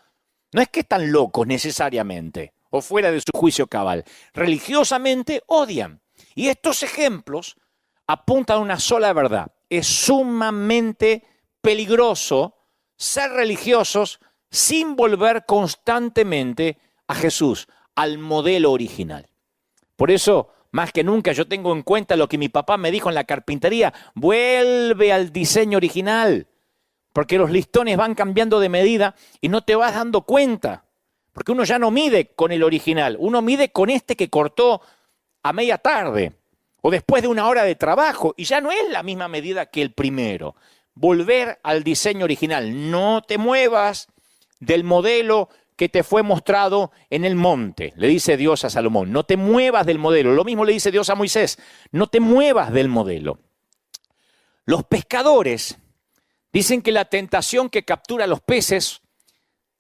No es que están locos necesariamente o fuera de su juicio cabal. Religiosamente odian. Y estos ejemplos apuntan a una sola verdad. Es sumamente peligroso ser religiosos sin volver constantemente a Jesús, al modelo original. Por eso, más que nunca, yo tengo en cuenta lo que mi papá me dijo en la carpintería. Vuelve al diseño original, porque los listones van cambiando de medida y no te vas dando cuenta. Porque uno ya no mide con el original, uno mide con este que cortó a media tarde o después de 1 hora de trabajo y ya no es la misma medida que el primero. Volver al diseño original, no te muevas del modelo que te fue mostrado en el monte, le dice Dios a Salomón, no te muevas del modelo. Lo mismo le dice Dios a Moisés, no te muevas del modelo. Los pescadores dicen que la tentación que captura a los peces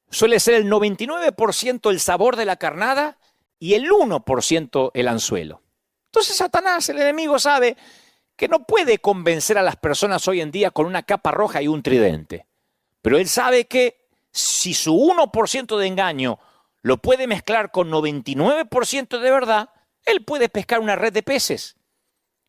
suele ser el 99% el sabor de la carnada y el 1% el anzuelo. Entonces Satanás, el enemigo, sabe que no puede convencer a las personas hoy en día con una capa roja y un tridente. Pero él sabe que si su 1% de engaño lo puede mezclar con 99% de verdad, él puede pescar una red de peces.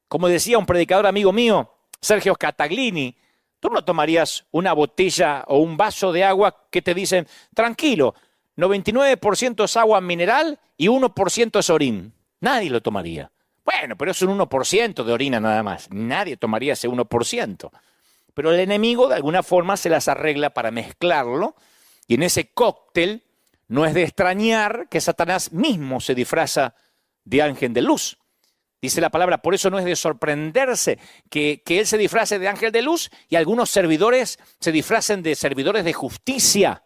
Como decía un predicador amigo mío, Sergio Cataglini, tú no tomarías una botella o un vaso de agua que te dicen, tranquilo, 99% es agua mineral y 1% es orín. Nadie lo tomaría. Bueno, pero es un 1% de orina nada más. Nadie tomaría ese 1%. Pero el enemigo de alguna forma se las arregla para mezclarlo y en ese cóctel no es de extrañar que Satanás mismo se disfraza de ángel de luz. Dice la palabra, por eso no es de sorprenderse que él se disfrace de ángel de luz y algunos servidores se disfracen de servidores de justicia.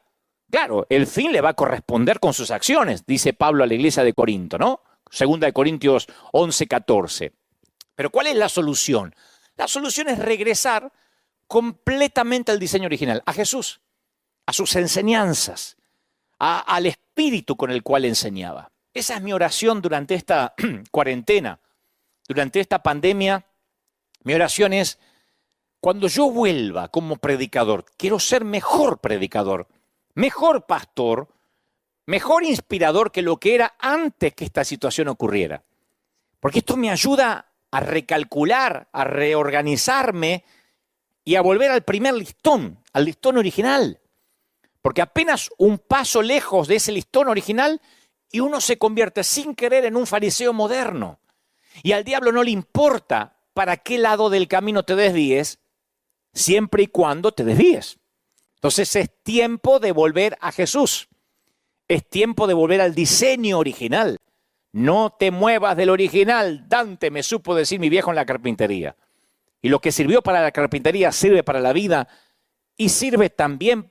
Claro, el fin le va a corresponder con sus acciones, dice Pablo a la iglesia de Corinto, ¿no? 2 Corintios 11:14. Pero ¿cuál es la solución? La solución es regresar completamente al diseño original, a Jesús, a sus enseñanzas, al espíritu con el cual enseñaba. Esa es mi oración durante esta cuarentena, durante esta pandemia. Mi oración es, cuando yo vuelva como predicador, quiero ser mejor predicador, mejor pastor, mejor inspirador que lo que era antes que esta situación ocurriera. Porque esto me ayuda a recalcular, a reorganizarme y a volver al primer listón, al listón original. Porque apenas un paso lejos de ese listón original y uno se convierte sin querer en un fariseo moderno. Y al diablo no le importa para qué lado del camino te desvíes, siempre y cuando te desvíes. Entonces es tiempo de volver a Jesús. Es tiempo de volver al diseño original. No te muevas del original. Dante me supo decir mi viejo en la carpintería. Y lo que sirvió para la carpintería sirve para la vida y sirve también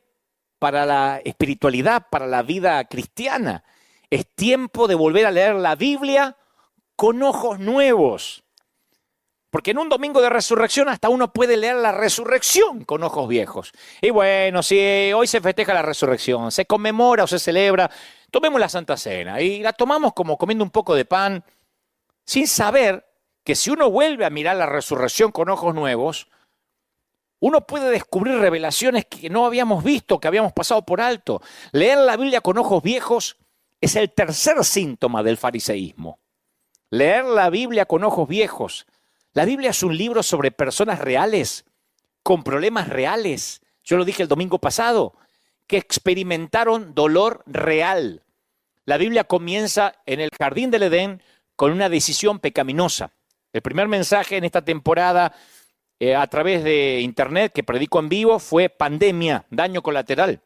para la espiritualidad, para la vida cristiana. Es tiempo de volver a leer la Biblia con ojos nuevos. Porque en un domingo de resurrección hasta uno puede leer la resurrección con ojos viejos. Y bueno, si hoy se festeja la resurrección, se conmemora o se celebra, tomemos la Santa Cena y la tomamos como comiendo un poco de pan, sin saber que si uno vuelve a mirar la resurrección con ojos nuevos, uno puede descubrir revelaciones que no habíamos visto, que habíamos pasado por alto. Leer la Biblia con ojos viejos es el tercer síntoma del fariseísmo. Leer la Biblia con ojos viejos. La Biblia es un libro sobre personas reales, con problemas reales. Yo lo dije el domingo pasado, que experimentaron dolor real. La Biblia comienza en el jardín del Edén con una decisión pecaminosa. El primer mensaje en esta temporada a través de internet que predico en vivo fue pandemia, daño colateral,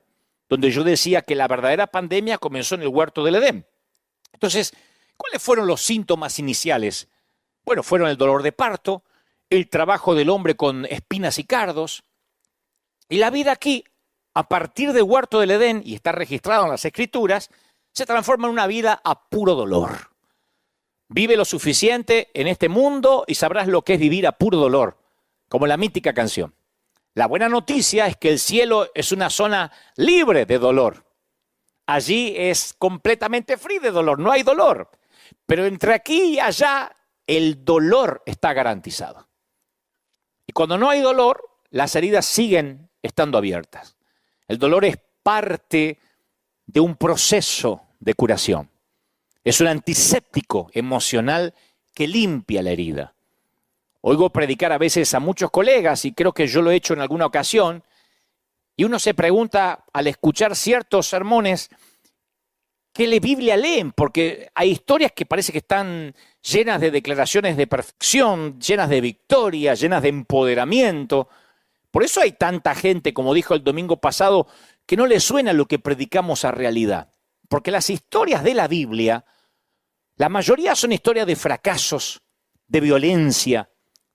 donde yo decía que la verdadera pandemia comenzó en el huerto del Edén. Entonces, ¿cuáles fueron los síntomas iniciales? Bueno, fueron el dolor de parto, el trabajo del hombre con espinas y cardos, y la vida aquí, a partir del huerto del Edén, y está registrado en las Escrituras, se transforma en una vida a puro dolor. Vive lo suficiente en este mundo y sabrás lo que es vivir a puro dolor, como la mítica canción. La buena noticia es que el cielo es una zona libre de dolor. Allí es completamente free de dolor, no hay dolor. Pero entre aquí y allá, el dolor está garantizado. Y cuando no hay dolor, las heridas siguen estando abiertas. El dolor es parte de un proceso de curación. Es un antiséptico emocional que limpia la herida. Oigo predicar a veces a muchos colegas, y creo que yo lo he hecho en alguna ocasión, y uno se pregunta al escuchar ciertos sermones, ¿qué Biblia leen? Porque hay historias que parece que están llenas de declaraciones de perfección, llenas de victoria, llenas de empoderamiento. Por eso hay tanta gente, como dijo el domingo pasado, que no le suena lo que predicamos a realidad. Porque las historias de la Biblia, la mayoría son historias de fracasos, de violencia,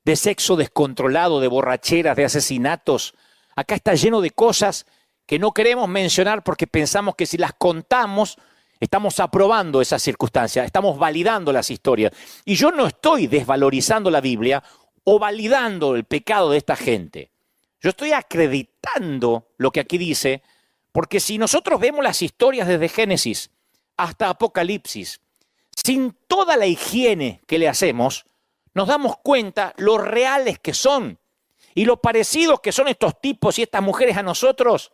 de sexo descontrolado, de borracheras, de asesinatos. Acá está lleno de cosas que no queremos mencionar porque pensamos que si las contamos, estamos aprobando esas circunstancias, estamos validando las historias. Y yo no estoy desvalorizando la Biblia o validando el pecado de esta gente. Yo estoy acreditando lo que aquí dice, porque si nosotros vemos las historias desde Génesis hasta Apocalipsis, sin toda la higiene que le hacemos, nos damos cuenta lo reales que son y lo parecidos que son estos tipos y estas mujeres a nosotros.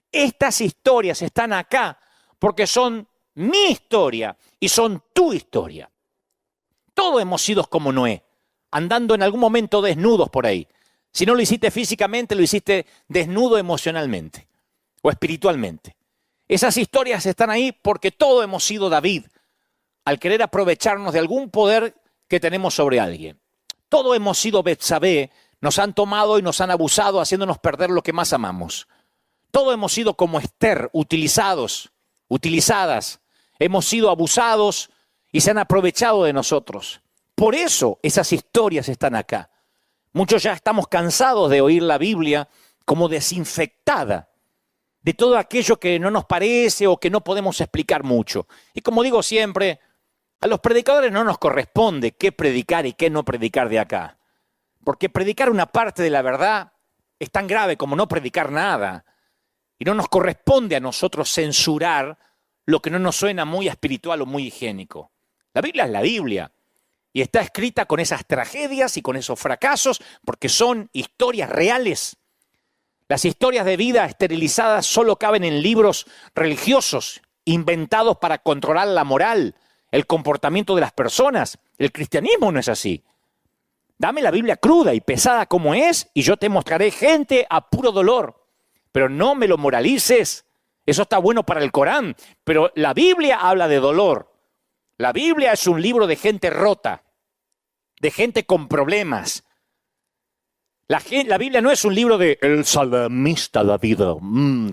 Estas historias están acá porque son mi historia y son tu historia. Todos hemos sido como Noé, andando en algún momento desnudos por ahí. Si no lo hiciste físicamente, lo hiciste desnudo emocionalmente o espiritualmente. Esas historias están ahí porque todos hemos sido David, al querer aprovecharnos de algún poder que tenemos sobre alguien. Todos hemos sido Betsabé, nos han tomado y nos han abusado haciéndonos perder lo que más amamos. Todos hemos sido como Esther, utilizados, utilizadas. Hemos sido abusados y se han aprovechado de nosotros. Por eso esas historias están acá. Muchos ya estamos cansados de oír la Biblia como desinfectada de todo aquello que no nos parece o que no podemos explicar mucho. Y como digo siempre, a los predicadores no nos corresponde qué predicar y qué no predicar de acá. Porque predicar una parte de la verdad es tan grave como no predicar nada. Y no nos corresponde a nosotros censurar lo que no nos suena muy espiritual o muy higiénico. La Biblia es la Biblia. Y está escrita con esas tragedias y con esos fracasos porque son historias reales. Las historias de vida esterilizadas solo caben en libros religiosos inventados para controlar la moral, el comportamiento de las personas. El cristianismo no es así. Dame la Biblia cruda y pesada como es y yo te mostraré gente a puro dolor. Pero no me lo moralices. Eso está bueno para el Corán, pero la Biblia habla de dolor. La Biblia es un libro de gente rota, de gente con problemas. La Biblia no es un libro de el salmista David.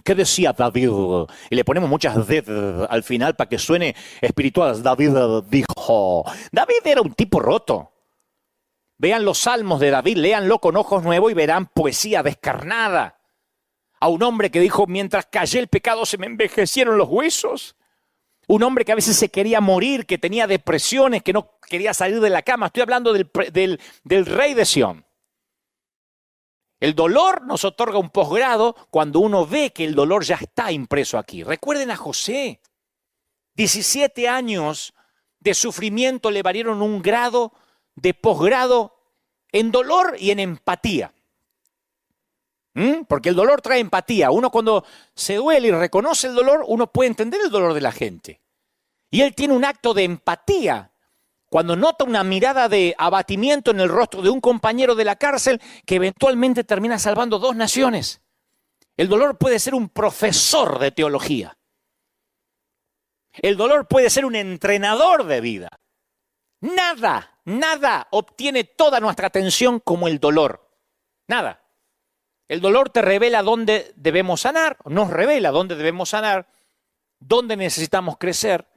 ¿Qué decía David? Y le ponemos muchas D al final para que suene espiritual. David dijo. David era un tipo roto. Vean los salmos de David, léanlo con ojos nuevos y verán poesía descarnada. A un hombre que dijo, mientras callé el pecado se me envejecieron los huesos. Un hombre que a veces se quería morir, que tenía depresiones, que no quería salir de la cama. Estoy hablando del rey de Sión. El dolor nos otorga un posgrado cuando uno ve que el dolor ya está impreso aquí. Recuerden a José. 17 años de sufrimiento le valieron un grado de posgrado en dolor y en empatía. Porque el dolor trae empatía. Uno cuando se duele y reconoce el dolor, uno puede entender el dolor de la gente. Y él tiene un acto de empatía cuando nota una mirada de abatimiento en el rostro de un compañero de la cárcel que eventualmente termina salvando 2 naciones. El dolor puede ser un profesor de teología. El dolor puede ser un entrenador de vida. Nada obtiene toda nuestra atención como el dolor. Nada. El dolor te revela dónde debemos sanar, nos revela dónde debemos sanar, dónde necesitamos crecer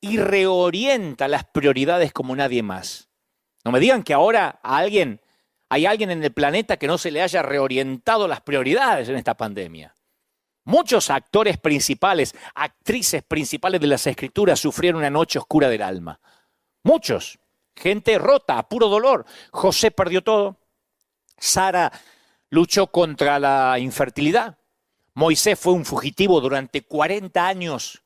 y reorienta las prioridades como nadie más. No me digan que ahora hay alguien en el planeta que no se le haya reorientado las prioridades en esta pandemia. Muchos actores principales, actrices principales de las Escrituras sufrieron una noche oscura del alma. Muchos. Gente rota, a puro dolor. José perdió todo. Sara luchó contra la infertilidad. Moisés fue un fugitivo durante 40 años.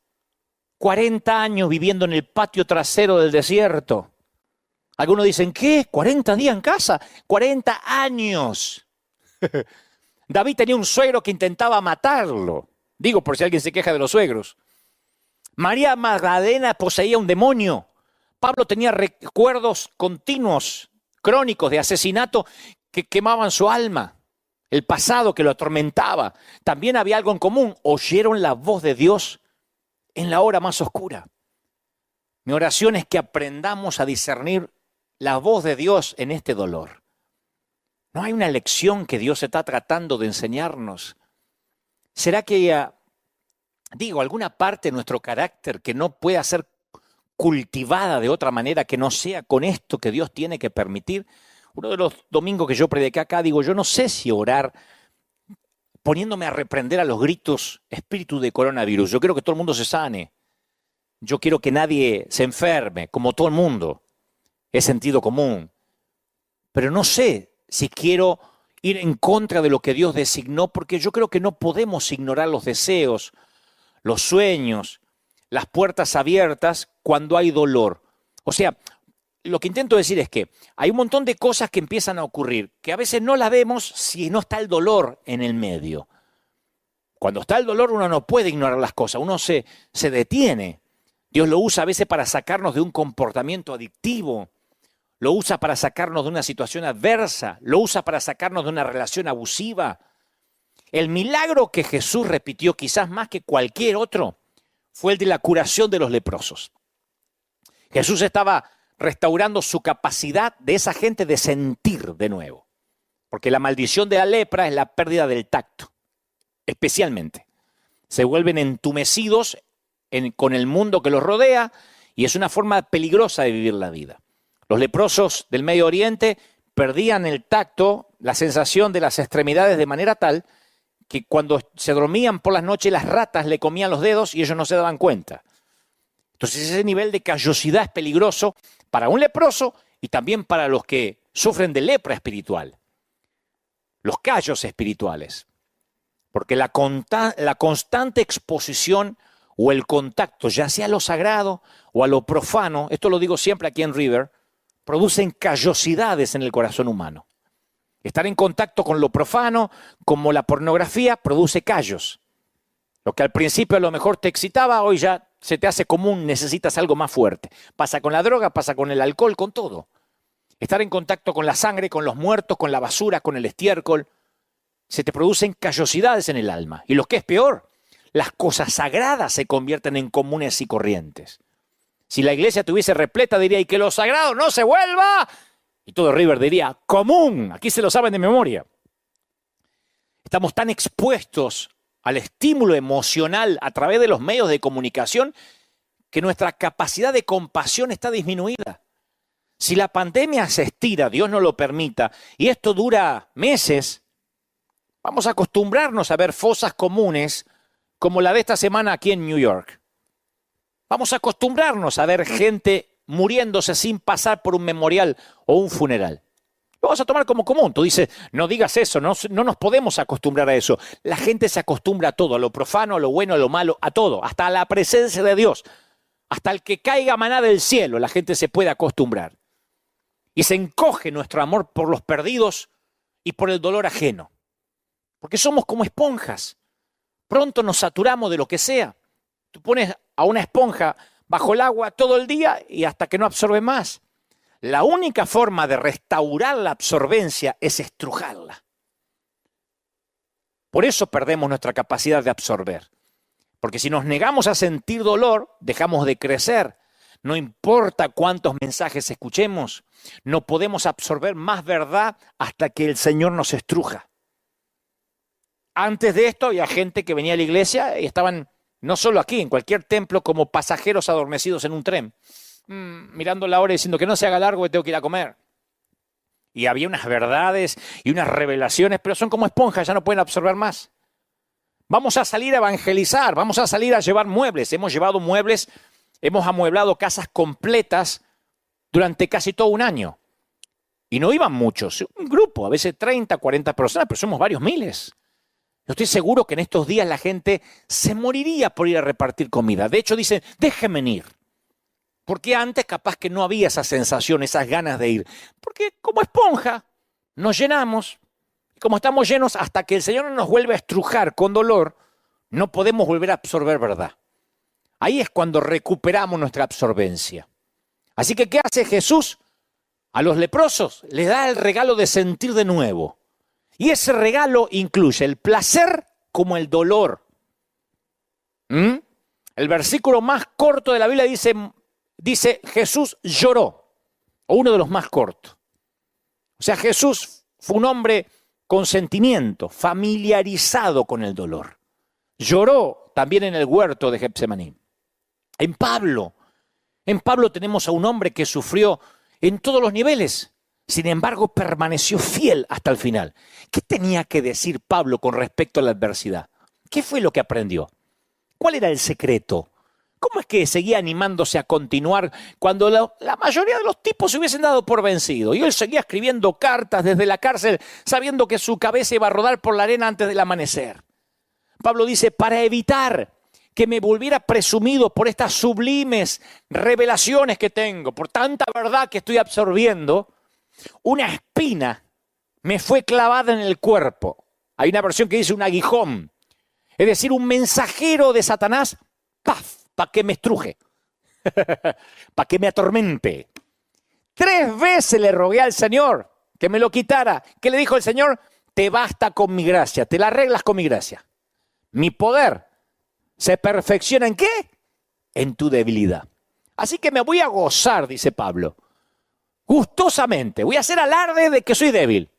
40 años viviendo en el patio trasero del desierto. Algunos dicen, ¿qué? ¿40 días en casa? 40 años. David tenía un suegro que intentaba matarlo. Digo, por si alguien se queja de los suegros. María Magdalena poseía un demonio. Pablo tenía recuerdos continuos, crónicos de asesinato que quemaban su alma. El pasado que lo atormentaba. También había algo en común. Oyeron la voz de Dios en la hora más oscura. Mi oración es que aprendamos a discernir la voz de Dios en este dolor. ¿No hay una lección que Dios está tratando de enseñarnos? ¿Será que alguna parte de nuestro carácter que no pueda ser cultivada de otra manera que no sea con esto que Dios tiene que permitir? Uno de los domingos que yo prediqué acá, yo no sé si orar poniéndome a reprender a los gritos espíritu de coronavirus. Yo quiero que todo el mundo se sane. Yo quiero que nadie se enferme, como todo el mundo. Es sentido común. Pero no sé si quiero ir en contra de lo que Dios designó, porque yo creo que no podemos ignorar los deseos, los sueños, las puertas abiertas cuando hay dolor. O sea, lo que intento decir es que hay un montón de cosas que empiezan a ocurrir, que a veces no las vemos si no está el dolor en el medio. Cuando está el dolor uno no puede ignorar las cosas, uno se detiene. Dios lo usa a veces para sacarnos de un comportamiento adictivo, lo usa para sacarnos de una situación adversa, lo usa para sacarnos de una relación abusiva. El milagro que Jesús repitió, quizás más que cualquier otro, fue el de la curación de los leprosos. Jesús estaba restaurando su capacidad de esa gente de sentir de nuevo. Porque la maldición de la lepra es la pérdida del tacto, especialmente. Se vuelven entumecidos con el mundo que los rodea y es una forma peligrosa de vivir la vida. Los leprosos del Medio Oriente perdían el tacto, la sensación de las extremidades de manera tal que cuando se dormían por las noches las ratas le comían los dedos y ellos no se daban cuenta. Entonces ese nivel de callosidad es peligroso para un leproso y también para los que sufren de lepra espiritual. Los callos espirituales. Porque la constante exposición o el contacto, ya sea a lo sagrado o a lo profano, esto lo digo siempre aquí en River, producen callosidades en el corazón humano. Estar en contacto con lo profano, como la pornografía, produce callos. Lo que al principio a lo mejor te excitaba, hoy ya se te hace común, necesitas algo más fuerte. Pasa con la droga, pasa con el alcohol, con todo. Estar en contacto con la sangre, con los muertos, con la basura, con el estiércol, se te producen callosidades en el alma. Y lo que es peor, las cosas sagradas se convierten en comunes y corrientes. Si la iglesia estuviese repleta, diría, y que lo sagrado no se vuelva. Y todo River diría, común. Aquí se lo saben de memoria. Estamos tan expuestos al estímulo emocional a través de los medios de comunicación que nuestra capacidad de compasión está disminuida. Si la pandemia se estira, Dios no lo permita, y esto dura meses, vamos a acostumbrarnos a ver fosas comunes como la de esta semana aquí en New York. Vamos a acostumbrarnos a ver gente muriéndose sin pasar por un memorial o un funeral. Lo vas a tomar como común. Tú dices, no digas eso, no nos podemos acostumbrar a eso. La gente se acostumbra a todo, a lo profano, a lo bueno, a lo malo, a todo, hasta a la presencia de Dios. Hasta el que caiga maná del cielo, la gente se puede acostumbrar. Y se encoge nuestro amor por los perdidos y por el dolor ajeno. Porque somos como esponjas. Pronto nos saturamos de lo que sea. Tú pones a una esponja bajo el agua todo el día y hasta que no absorbe más. La única forma de restaurar la absorbencia es estrujarla. Por eso perdemos nuestra capacidad de absorber. Porque si nos negamos a sentir dolor, dejamos de crecer. No importa cuántos mensajes escuchemos, no podemos absorber más verdad hasta que el Señor nos estruja. Antes de esto había gente que venía a la iglesia y estaban, no solo aquí, en cualquier templo, como pasajeros adormecidos en un tren, mirando la hora y diciendo que no se haga largo, que tengo que ir a comer. Y había unas verdades y unas revelaciones, pero son como esponjas, ya no pueden absorber más. Vamos a salir a evangelizar, vamos a salir a llevar muebles. Hemos llevado muebles, hemos amueblado casas completas durante casi todo un año. Y no iban muchos, un grupo, a veces 30, 40 personas, pero somos varios miles. Yo estoy seguro que en estos días la gente se moriría por ir a repartir comida. De hecho, dicen, déjenme ir. Porque antes capaz que no había esa sensación, esas ganas de ir. Porque como esponja nos llenamos. Y como estamos llenos, hasta que el Señor no nos vuelve a estrujar con dolor, no podemos volver a absorber verdad. Ahí es cuando recuperamos nuestra absorbencia. Así que, ¿qué hace Jesús? A los leprosos les da el regalo de sentir de nuevo. Y ese regalo incluye el placer como el dolor. El versículo más corto de la Biblia dice Jesús lloró, o uno de los más cortos. O sea, Jesús fue un hombre con sentimiento, familiarizado con el dolor. Lloró también en el huerto de Getsemaní. En Pablo tenemos a un hombre que sufrió en todos los niveles. Sin embargo, permaneció fiel hasta el final. ¿Qué tenía que decir Pablo con respecto a la adversidad? ¿Qué fue lo que aprendió? ¿Cuál era el secreto? ¿Cómo es que seguía animándose a continuar cuando la mayoría de los tipos se hubiesen dado por vencido? Y él seguía escribiendo cartas desde la cárcel, sabiendo que su cabeza iba a rodar por la arena antes del amanecer. Pablo dice, para evitar que me volviera presumido por estas sublimes revelaciones que tengo, por tanta verdad que estoy absorbiendo, una espina me fue clavada en el cuerpo. Hay una versión que dice un aguijón. Es decir, un mensajero de Satanás, ¡paf!, para que me estruje, para que me atormente. 3 veces le rogué al Señor que me lo quitara. ¿Qué le dijo el Señor? Te basta con mi gracia, te la arreglas con mi gracia. Mi poder se perfecciona ¿en qué? En tu debilidad. Así que me voy a gozar, dice Pablo. Gustosamente, voy a hacer alarde de que soy débil.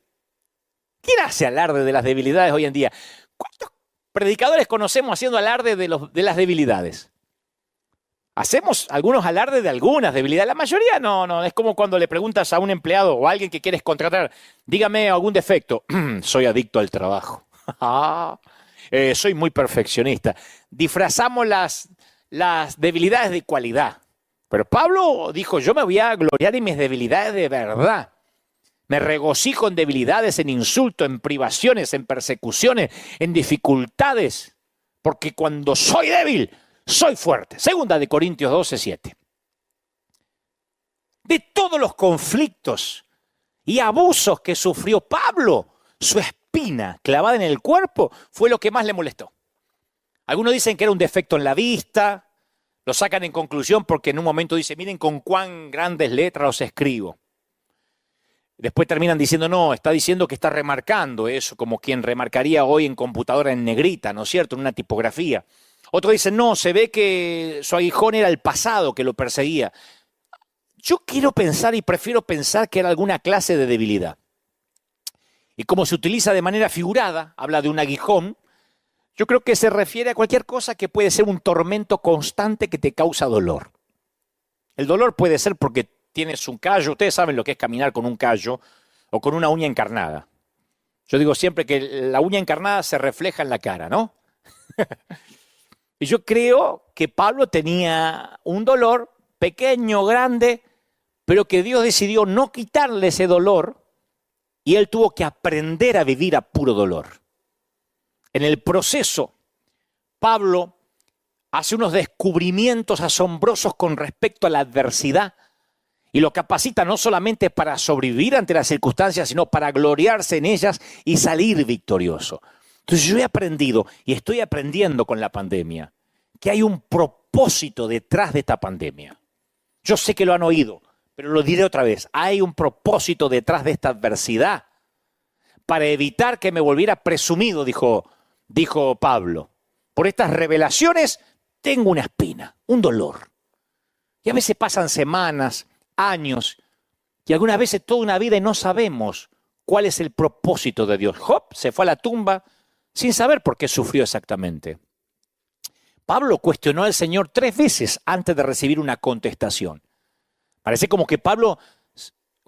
¿Quién hace alarde de las debilidades hoy en día? ¿Cuántos predicadores conocemos haciendo alarde de las debilidades? Hacemos algunos alardes de algunas debilidades. La mayoría no. Es como cuando le preguntas a un empleado o a alguien que quieres contratar, dígame algún defecto. Soy adicto al trabajo. Soy muy perfeccionista. Disfrazamos las debilidades de cualidad. Pero Pablo dijo, yo me voy a gloriar en mis debilidades de verdad. Me regocijo en debilidades, en insultos, en privaciones, en persecuciones, en dificultades. Porque cuando soy débil, soy fuerte. 2 Corintios 12:7. De todos los conflictos y abusos que sufrió Pablo, su espina clavada en el cuerpo fue lo que más le molestó. Algunos dicen que era un defecto en la vista. Lo sacan en conclusión porque en un momento dice, miren con cuán grandes letras os escribo. Después terminan diciendo, no, está diciendo que está remarcando eso, como quien remarcaría hoy en computadora en negrita, ¿no es cierto?, en una tipografía. Otros dicen, no, se ve que su aguijón era el pasado que lo perseguía. Yo quiero pensar y prefiero pensar que era alguna clase de debilidad. Y como se utiliza de manera figurada, habla de un aguijón, yo creo que se refiere a cualquier cosa que puede ser un tormento constante que te causa dolor. El dolor puede ser porque tienes un callo, ustedes saben lo que es caminar con un callo o con una uña encarnada. Yo digo siempre que la uña encarnada se refleja en la cara, ¿no? Y yo creo que Pablo tenía un dolor pequeño, grande, pero que Dios decidió no quitarle ese dolor y él tuvo que aprender a vivir a puro dolor. En el proceso, Pablo hace unos descubrimientos asombrosos con respecto a la adversidad y lo capacita no solamente para sobrevivir ante las circunstancias, sino para gloriarse en ellas y salir victorioso. Entonces yo he aprendido y estoy aprendiendo con la pandemia que hay un propósito detrás de esta pandemia. Yo sé que lo han oído, pero lo diré otra vez. Hay un propósito detrás de esta adversidad para evitar que me volviera presumido, dijo Pablo. Por estas revelaciones tengo una espina, un dolor. Y a veces pasan semanas, años, y algunas veces toda una vida y no sabemos cuál es el propósito de Dios. Job se fue a la tumba sin saber por qué sufrió exactamente. Pablo cuestionó al Señor 3 veces antes de recibir una contestación. Parece como que Pablo,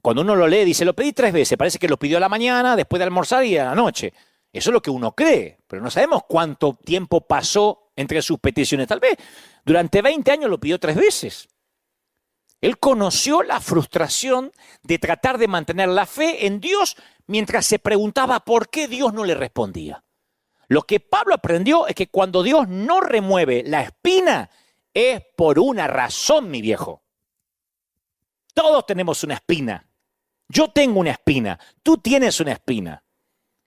cuando uno lo lee, dice, lo pedí 3 veces. Parece que lo pidió a la mañana, después de almorzar y a la noche. Eso es lo que uno cree, pero no sabemos cuánto tiempo pasó entre sus peticiones. Tal vez durante 20 años lo pidió 3 veces. Él conoció la frustración de tratar de mantener la fe en Dios mientras se preguntaba por qué Dios no le respondía. Lo que Pablo aprendió es que cuando Dios no remueve la espina es por una razón, mi viejo. Todos tenemos una espina. Yo tengo una espina. Tú tienes una espina.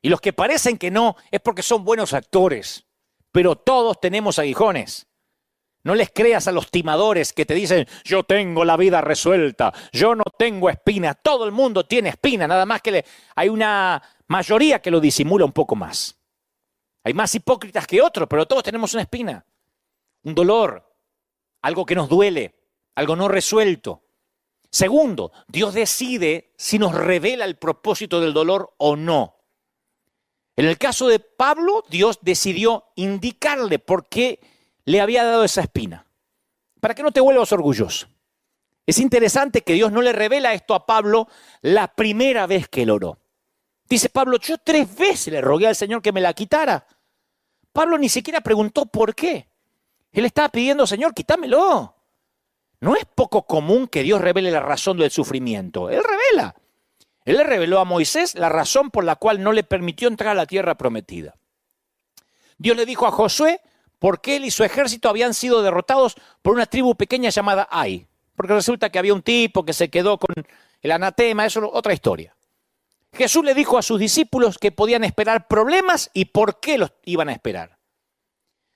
Y los que parecen que no es porque son buenos actores. Pero todos tenemos aguijones. No les creas a los timadores que te dicen, yo tengo la vida resuelta, yo no tengo espina. Todo el mundo tiene espina, nada más que hay una mayoría que lo disimula un poco más. Hay más hipócritas que otros, pero todos tenemos una espina, un dolor, algo que nos duele, algo no resuelto. Segundo, Dios decide si nos revela el propósito del dolor o no. En el caso de Pablo, Dios decidió indicarle por qué le había dado esa espina, para que no te vuelvas orgulloso. Es interesante que Dios no le revela esto a Pablo la primera vez que él oró. Dice Pablo, yo 3 veces le rogué al Señor que me la quitara. Pablo ni siquiera preguntó por qué. Él estaba pidiendo, Señor, quítamelo. No es poco común que Dios revele la razón del sufrimiento. Él revela. Él le reveló a Moisés la razón por la cual no le permitió entrar a la tierra prometida. Dios le dijo a Josué porque él y su ejército habían sido derrotados por una tribu pequeña llamada Ai. Porque resulta que había un tipo que se quedó con el anatema, eso es otra historia. Jesús le dijo a sus discípulos que podían esperar problemas y por qué los iban a esperar.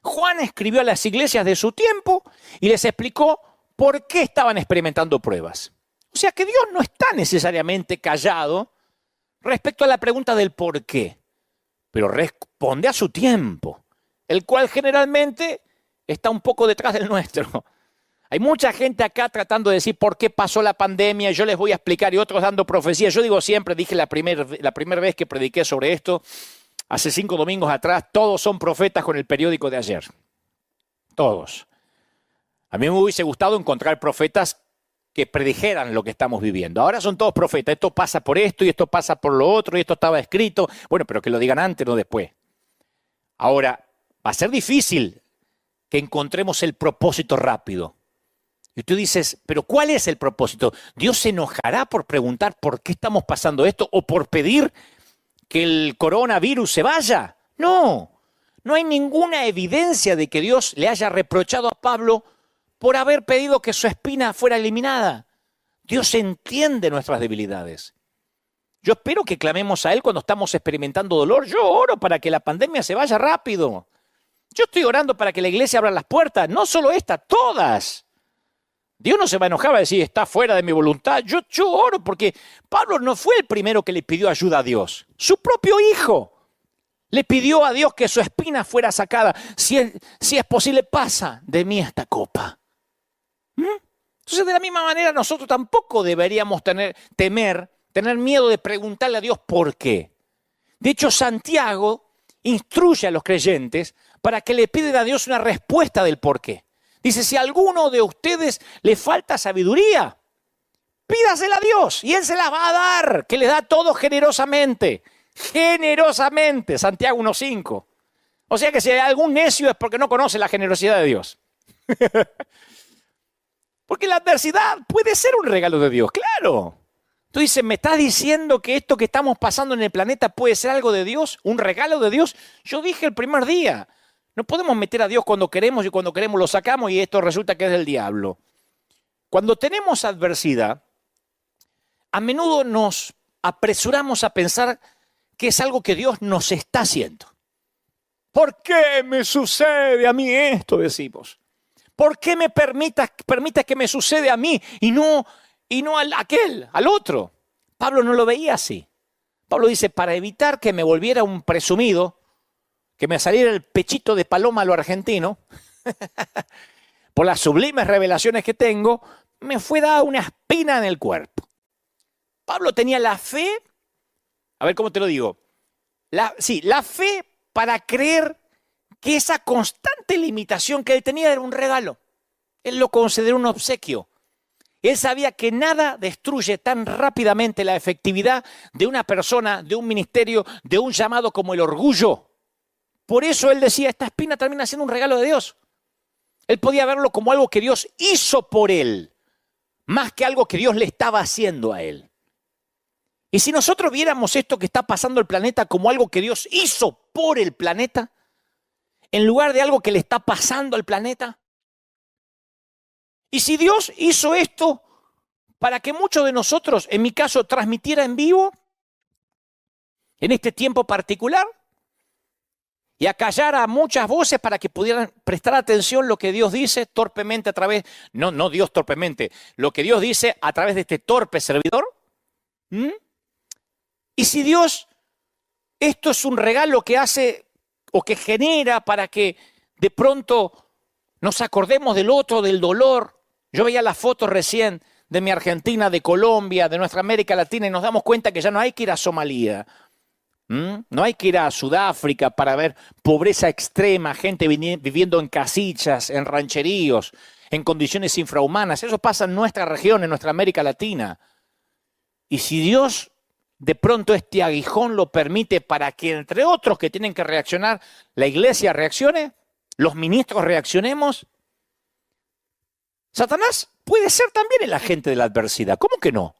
Juan escribió a las iglesias de su tiempo y les explicó por qué estaban experimentando pruebas. O sea que Dios no está necesariamente callado respecto a la pregunta del por qué, pero responde a su tiempo, el cual generalmente está un poco detrás del nuestro. Hay mucha gente acá tratando de decir por qué pasó la pandemia, yo les voy a explicar, y otros dando profecías. Yo digo siempre, dije la primera vez que prediqué sobre esto, hace 5 domingos atrás, todos son profetas con el periódico de ayer. Todos. A mí me hubiese gustado encontrar profetas que predijeran lo que estamos viviendo. Ahora son todos profetas, esto pasa por esto y esto pasa por lo otro y esto estaba escrito. Bueno, pero que lo digan antes, no después. Ahora, va a ser difícil que encontremos el propósito rápido. Y tú dices, ¿pero cuál es el propósito? ¿Dios se enojará por preguntar por qué estamos pasando esto o por pedir que el coronavirus se vaya? No, no hay ninguna evidencia de que Dios le haya reprochado a Pablo por haber pedido que su espina fuera eliminada. Dios entiende nuestras debilidades. Yo espero que clamemos a Él cuando estamos experimentando dolor. Yo oro para que la pandemia se vaya rápido. Yo estoy orando para que la iglesia abra las puertas, no solo esta, todas. Dios no se va a enojar, va a decir, está fuera de mi voluntad. Yo oro porque Pablo no fue el primero que le pidió ayuda a Dios. Su propio hijo le pidió a Dios que su espina fuera sacada. Si es posible, pasa de mí esta copa. Entonces, de la misma manera, nosotros tampoco deberíamos tener miedo de preguntarle a Dios por qué. De hecho, Santiago instruye a los creyentes para que le piden a Dios una respuesta del por qué. Dice, si a alguno de ustedes le falta sabiduría, pídasela a Dios y Él se la va a dar, que le da todo generosamente. Generosamente, Santiago 1:5. O sea que si hay algún necio es porque no conoce la generosidad de Dios. Porque la adversidad puede ser un regalo de Dios, claro. Tú dices, ¿me estás diciendo que esto que estamos pasando en el planeta puede ser algo de Dios? ¿Un regalo de Dios? Yo dije el primer día, no podemos meter a Dios cuando queremos y cuando queremos lo sacamos y esto resulta que es del diablo. Cuando tenemos adversidad, a menudo nos apresuramos a pensar que es algo que Dios nos está haciendo. ¿Por qué me sucede a mí esto? Decimos. ¿Por qué me permitas que me sucede a mí y no al otro? Pablo no lo veía así. Pablo dice, para evitar que me volviera un presumido, que me saliera el pechito de paloma a lo argentino, por las sublimes revelaciones que tengo, me fue dada una espina en el cuerpo. Pablo tenía la fe, a ver cómo te lo digo, la fe para creer que esa constante limitación que él tenía era un regalo. Él lo consideró un obsequio. Él sabía que nada destruye tan rápidamente la efectividad de una persona, de un ministerio, de un llamado como el orgullo. Por eso él decía, esta espina termina siendo un regalo de Dios. Él podía verlo como algo que Dios hizo por él, más que algo que Dios le estaba haciendo a él. Y si nosotros viéramos esto que está pasando el planeta como algo que Dios hizo por el planeta, en lugar de algo que le está pasando al planeta, y si Dios hizo esto para que muchos de nosotros, en mi caso, transmitiera en vivo, en este tiempo particular, y acallara a muchas voces para que pudieran prestar atención a lo que Dios dice torpemente a través, no Dios torpemente, lo que Dios dice a través de este torpe servidor. Y si Dios, esto es un regalo que hace o que genera para que de pronto nos acordemos del otro, del dolor. Yo veía las fotos recién de mi Argentina, de Colombia, de nuestra América Latina y nos damos cuenta que ya no hay que ir a Somalia. No hay que ir a Sudáfrica para ver pobreza extrema, gente viviendo en casillas, en rancheríos, en condiciones infrahumanas. Eso pasa en nuestra región, en nuestra América Latina. Y si Dios de pronto este aguijón lo permite para que, entre otros que tienen que reaccionar, la iglesia reaccione, los ministros reaccionemos, Satanás puede ser también el agente de la adversidad. ¿Cómo que no?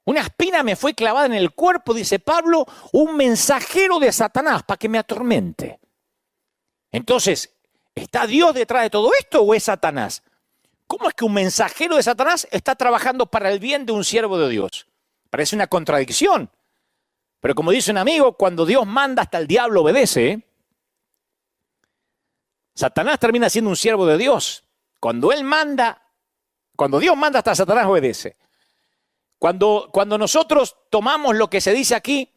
Una espina me fue clavada en el cuerpo, dice Pablo, un mensajero de Satanás para que me atormente. Entonces, ¿está Dios detrás de todo esto o es Satanás? ¿Cómo es que un mensajero de Satanás está trabajando para el bien de un siervo de Dios? Parece una contradicción. Pero como dice un amigo, cuando Dios manda hasta el diablo obedece. Satanás termina siendo un siervo de Dios. Cuando Dios manda hasta Satanás obedece. Cuando nosotros tomamos lo que se dice aquí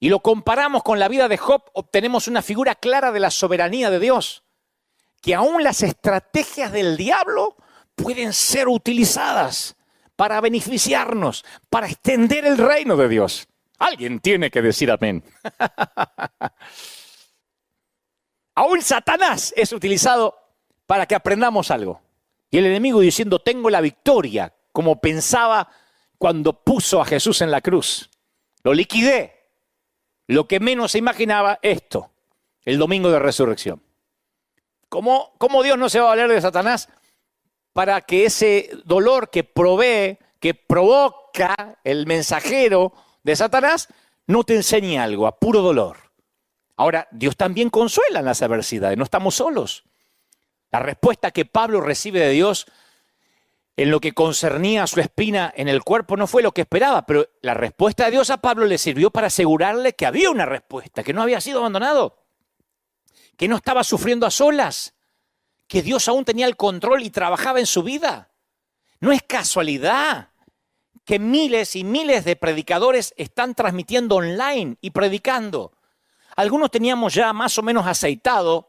y lo comparamos con la vida de Job, obtenemos una figura clara de la soberanía de Dios. Que aún las estrategias del diablo pueden ser utilizadas para beneficiarnos, para extender el reino de Dios. Alguien tiene que decir amén. Aún Satanás es utilizado para que aprendamos algo. Y el enemigo diciendo, tengo la victoria, como pensaba cuando puso a Jesús en la cruz. Lo liquidé. Lo que menos se imaginaba esto, el domingo de resurrección. ¿Cómo Dios no se va a valer de Satanás para que ese dolor que provee, que provoca el mensajero de Satanás, no te enseñe algo, a puro dolor? Ahora, Dios también consuela en las adversidades, no estamos solos. La respuesta que Pablo recibe de Dios en lo que concernía a su espina en el cuerpo no fue lo que esperaba, pero la respuesta de Dios a Pablo le sirvió para asegurarle que había una respuesta, que no había sido abandonado, que no estaba sufriendo a solas, que Dios aún tenía el control y trabajaba en su vida. No es casualidad que miles y miles de predicadores están transmitiendo online y predicando. Algunos teníamos ya más o menos aceitado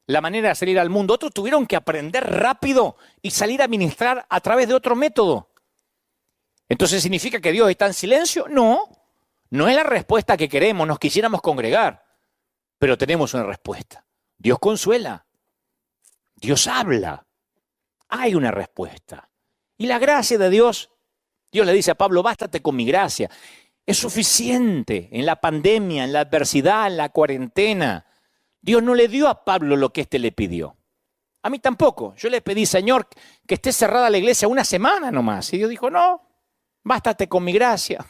la manera de salir al mundo. Otros tuvieron que aprender rápido y salir a ministrar a través de otro método. Entonces, ¿significa que Dios está en silencio? No, no es la respuesta que queremos, nos quisiéramos congregar, pero tenemos una respuesta. Dios consuela, Dios habla, hay una respuesta. Y la gracia de Dios, Dios le dice a Pablo, bástate con mi gracia. Es suficiente en la pandemia, en la adversidad, en la cuarentena. Dios no le dio a Pablo lo que éste le pidió. A mí tampoco. Yo le pedí, Señor, que esté cerrada la iglesia una semana nomás. Y Dios dijo, no, bástate con mi gracia.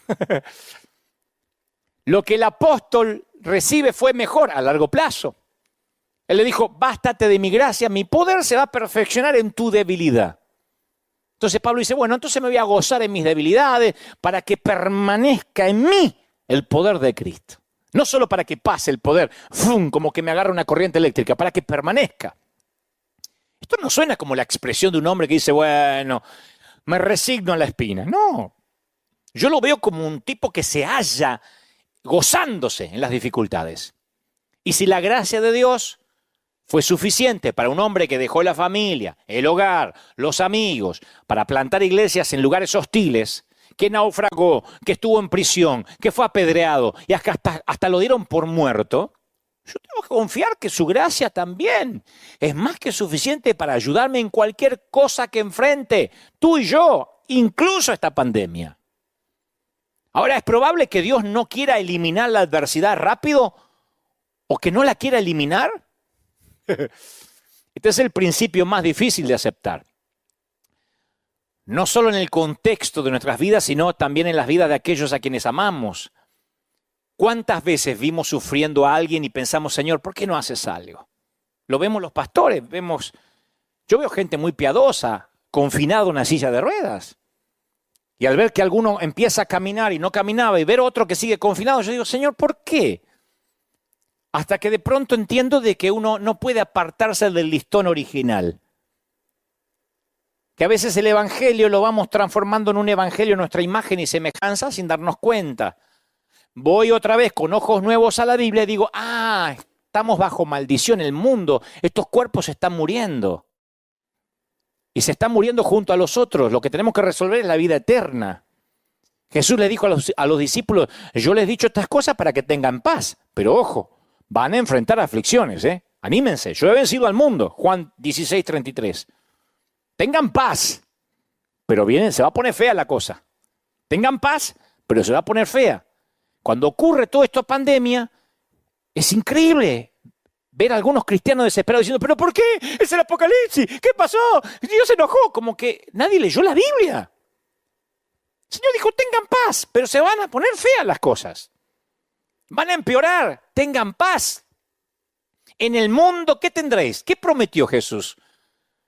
Lo que el apóstol recibe fue mejor a largo plazo. Él le dijo, bástate de mi gracia, mi poder se va a perfeccionar en tu debilidad. Entonces Pablo dice, bueno, entonces me voy a gozar en mis debilidades para que permanezca en mí el poder de Cristo. No solo para que pase el poder, ¡fum!, como que me agarra una corriente eléctrica, para que permanezca. Esto no suena como la expresión de un hombre que dice, bueno, me resigno a la espina. No, yo lo veo como un tipo que se halla gozándose en las dificultades. Y si la gracia de Dios fue suficiente para un hombre que dejó la familia, el hogar, los amigos, para plantar iglesias en lugares hostiles, que naufragó, que estuvo en prisión, que fue apedreado y hasta lo dieron por muerto, yo tengo que confiar que su gracia también es más que suficiente para ayudarme en cualquier cosa que enfrente, tú y yo, incluso esta pandemia. Ahora, ¿es probable que Dios no quiera eliminar la adversidad rápido o que no la quiera eliminar? Este es el principio más difícil de aceptar. No solo en el contexto de nuestras vidas, sino también en las vidas de aquellos a quienes amamos. ¿Cuántas veces vimos sufriendo a alguien y pensamos, Señor, ¿por qué no haces algo? Lo vemos los pastores, yo veo gente muy piadosa, confinada en una silla de ruedas. Y al ver que alguno empieza a caminar y no caminaba y ver otro que sigue confinado, yo digo, Señor, ¿por qué? Hasta que de pronto entiendo de que uno no puede apartarse del listón original. Que a veces el evangelio lo vamos transformando en un evangelio a nuestra imagen y semejanza sin darnos cuenta. Voy otra vez con ojos nuevos a la Biblia y digo, estamos bajo maldición, el mundo, estos cuerpos se están muriendo. Y se están muriendo junto a los otros. Lo que tenemos que resolver es la vida eterna. Jesús le dijo a los discípulos, yo les he dicho estas cosas para que tengan paz. Pero ojo, van a enfrentar aflicciones, Anímense, yo he vencido al mundo. Juan 16:33. Tengan paz, pero se va a poner fea la cosa. Tengan paz, pero se va a poner fea. Cuando ocurre toda esta pandemia, es increíble ver a algunos cristianos desesperados diciendo, ¿pero por qué? Es el apocalipsis, ¿qué pasó? Dios se enojó, como que nadie leyó la Biblia. El Señor dijo, tengan paz, pero se van a poner feas las cosas. Van a empeorar, tengan paz. En el mundo, ¿qué tendréis? ¿Qué prometió Jesús?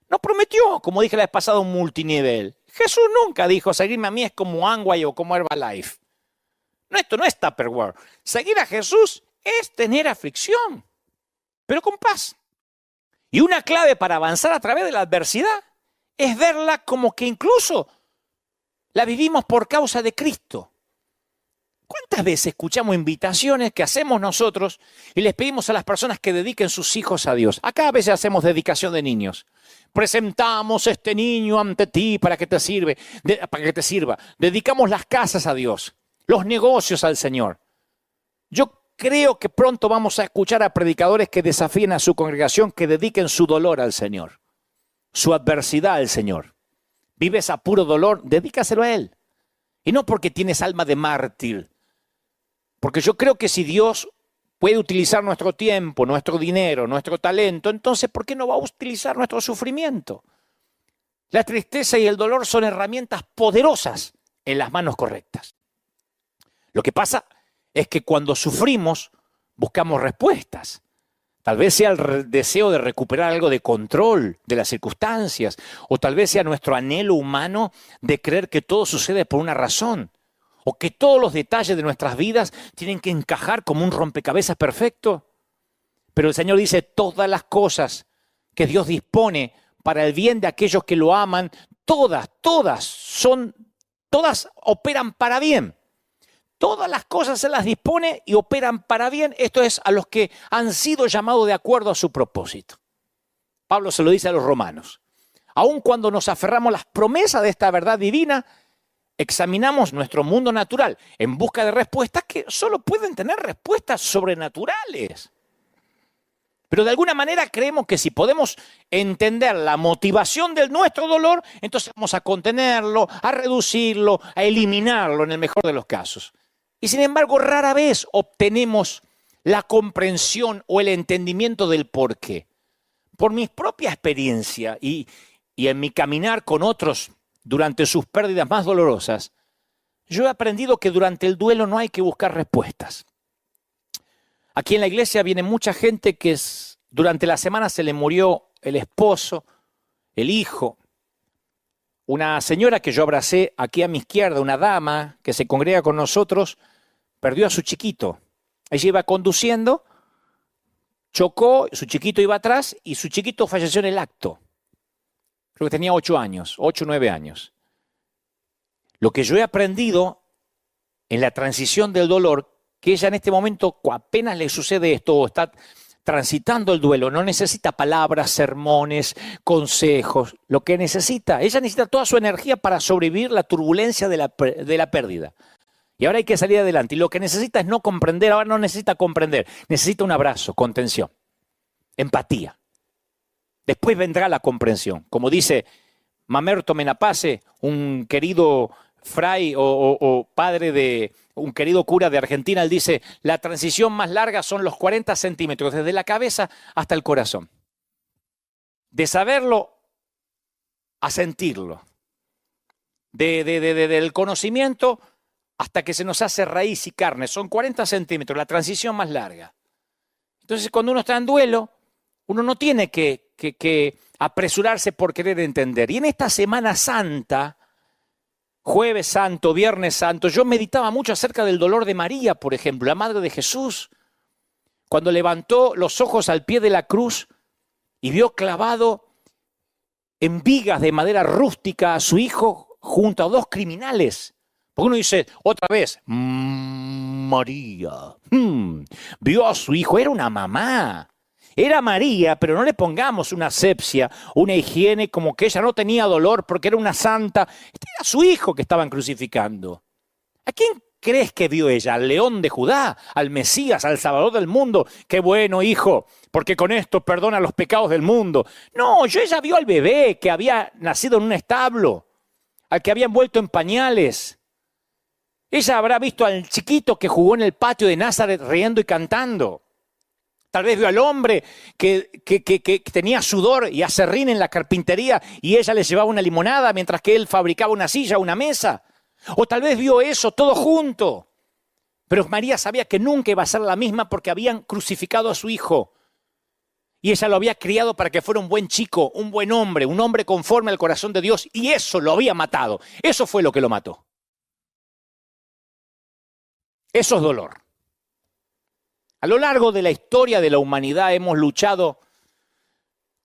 No prometió, como dije la vez pasada, un multinivel. Jesús nunca dijo, seguirme a mí es como Amway o como Herbalife. No, esto no es Tupperware. Seguir a Jesús es tener aflicción, pero con paz. Y una clave para avanzar a través de la adversidad es verla como que incluso la vivimos por causa de Cristo. ¿Cuántas veces escuchamos invitaciones que hacemos nosotros y les pedimos a las personas que dediquen sus hijos a Dios? Acá a veces hacemos dedicación de niños. Presentamos este niño ante ti para que te sirva. Dedicamos las casas a Dios, los negocios al Señor. Yo creo que pronto vamos a escuchar a predicadores que desafíen a su congregación que dediquen su dolor al Señor, su adversidad al Señor. Vives a puro dolor, dedícaselo a Él. Y no porque tienes alma de mártir. Porque yo creo que si Dios puede utilizar nuestro tiempo, nuestro dinero, nuestro talento, entonces ¿por qué no va a utilizar nuestro sufrimiento? La tristeza y el dolor son herramientas poderosas en las manos correctas. Lo que pasa es que cuando sufrimos buscamos respuestas. Tal vez sea el deseo de recuperar algo de control de las circunstancias, o tal vez sea nuestro anhelo humano de creer que todo sucede por una razón, o que todos los detalles de nuestras vidas tienen que encajar como un rompecabezas perfecto. Pero el Señor dice, todas las cosas que Dios dispone para el bien de aquellos que lo aman, todas operan para bien. Todas las cosas se las dispone y operan para bien. Esto es a los que han sido llamados de acuerdo a su propósito. Pablo se lo dice a los romanos. Aun cuando nos aferramos a las promesas de esta verdad divina, examinamos nuestro mundo natural en busca de respuestas que solo pueden tener respuestas sobrenaturales. Pero de alguna manera creemos que si podemos entender la motivación de nuestro dolor, entonces vamos a contenerlo, a reducirlo, a eliminarlo en el mejor de los casos. Y sin embargo, rara vez obtenemos la comprensión o el entendimiento del porqué. Por mi propia experiencia y en mi caminar con otros durante sus pérdidas más dolorosas, yo he aprendido que durante el duelo no hay que buscar respuestas. Aquí en la iglesia viene mucha gente que durante la semana se le murió el esposo, el hijo. Una señora que yo abracé aquí a mi izquierda, una dama que se congrega con nosotros, perdió a su chiquito. Ella iba conduciendo, chocó, su chiquito iba atrás y su chiquito falleció en el acto. Creo que tenía 8 años, 8 o 9 años. Lo que yo he aprendido en la transición del dolor, que ella en este momento, apenas le sucede esto o está transitando el duelo, no necesita palabras, sermones, consejos. Lo que necesita, ella necesita toda su energía para sobrevivir la turbulencia de la pérdida. Y ahora hay que salir adelante. Y lo que necesita es no comprender, ahora no necesita comprender, necesita un abrazo, contención, empatía. Después vendrá la comprensión. Como dice Mamerto Menapace, un querido fray o padre de un querido cura de Argentina, él dice, la transición más larga son los 40 centímetros, desde la cabeza hasta el corazón. De saberlo a sentirlo. Del conocimiento hasta que se nos hace raíz y carne. Son 40 centímetros, la transición más larga. Entonces, cuando uno está en duelo, uno no tiene que apresurarse por querer entender. Y en esta Semana Santa, Jueves Santo, Viernes Santo, yo meditaba mucho acerca del dolor de María, por ejemplo, la madre de Jesús, cuando levantó los ojos al pie de la cruz y vio clavado en vigas de madera rústica a su hijo junto a 2 criminales. Porque uno dice, otra vez, María, vio a su hijo, era una mamá. Era María, pero no le pongamos una asepsia, una higiene como que ella no tenía dolor porque era una santa. Este era su hijo que estaban crucificando. ¿A quién crees que vio ella? ¿Al león de Judá? ¿Al Mesías? ¿Al Salvador del mundo? Qué bueno, hijo, porque con esto perdona los pecados del mundo. No, ella vio al bebé que había nacido en un establo, al que había envuelto en pañales. Ella habrá visto al chiquito que jugó en el patio de Nazaret riendo y cantando. Tal vez vio al hombre que tenía sudor y aserrín en la carpintería y ella le llevaba una limonada mientras que él fabricaba una silla, una mesa. O tal vez vio eso todo junto. Pero María sabía que nunca iba a ser la misma porque habían crucificado a su hijo. Y ella lo había criado para que fuera un buen chico, un buen hombre, un hombre conforme al corazón de Dios. Y eso lo había matado. Eso fue lo que lo mató. Eso es dolor. A lo largo de la historia de la humanidad hemos luchado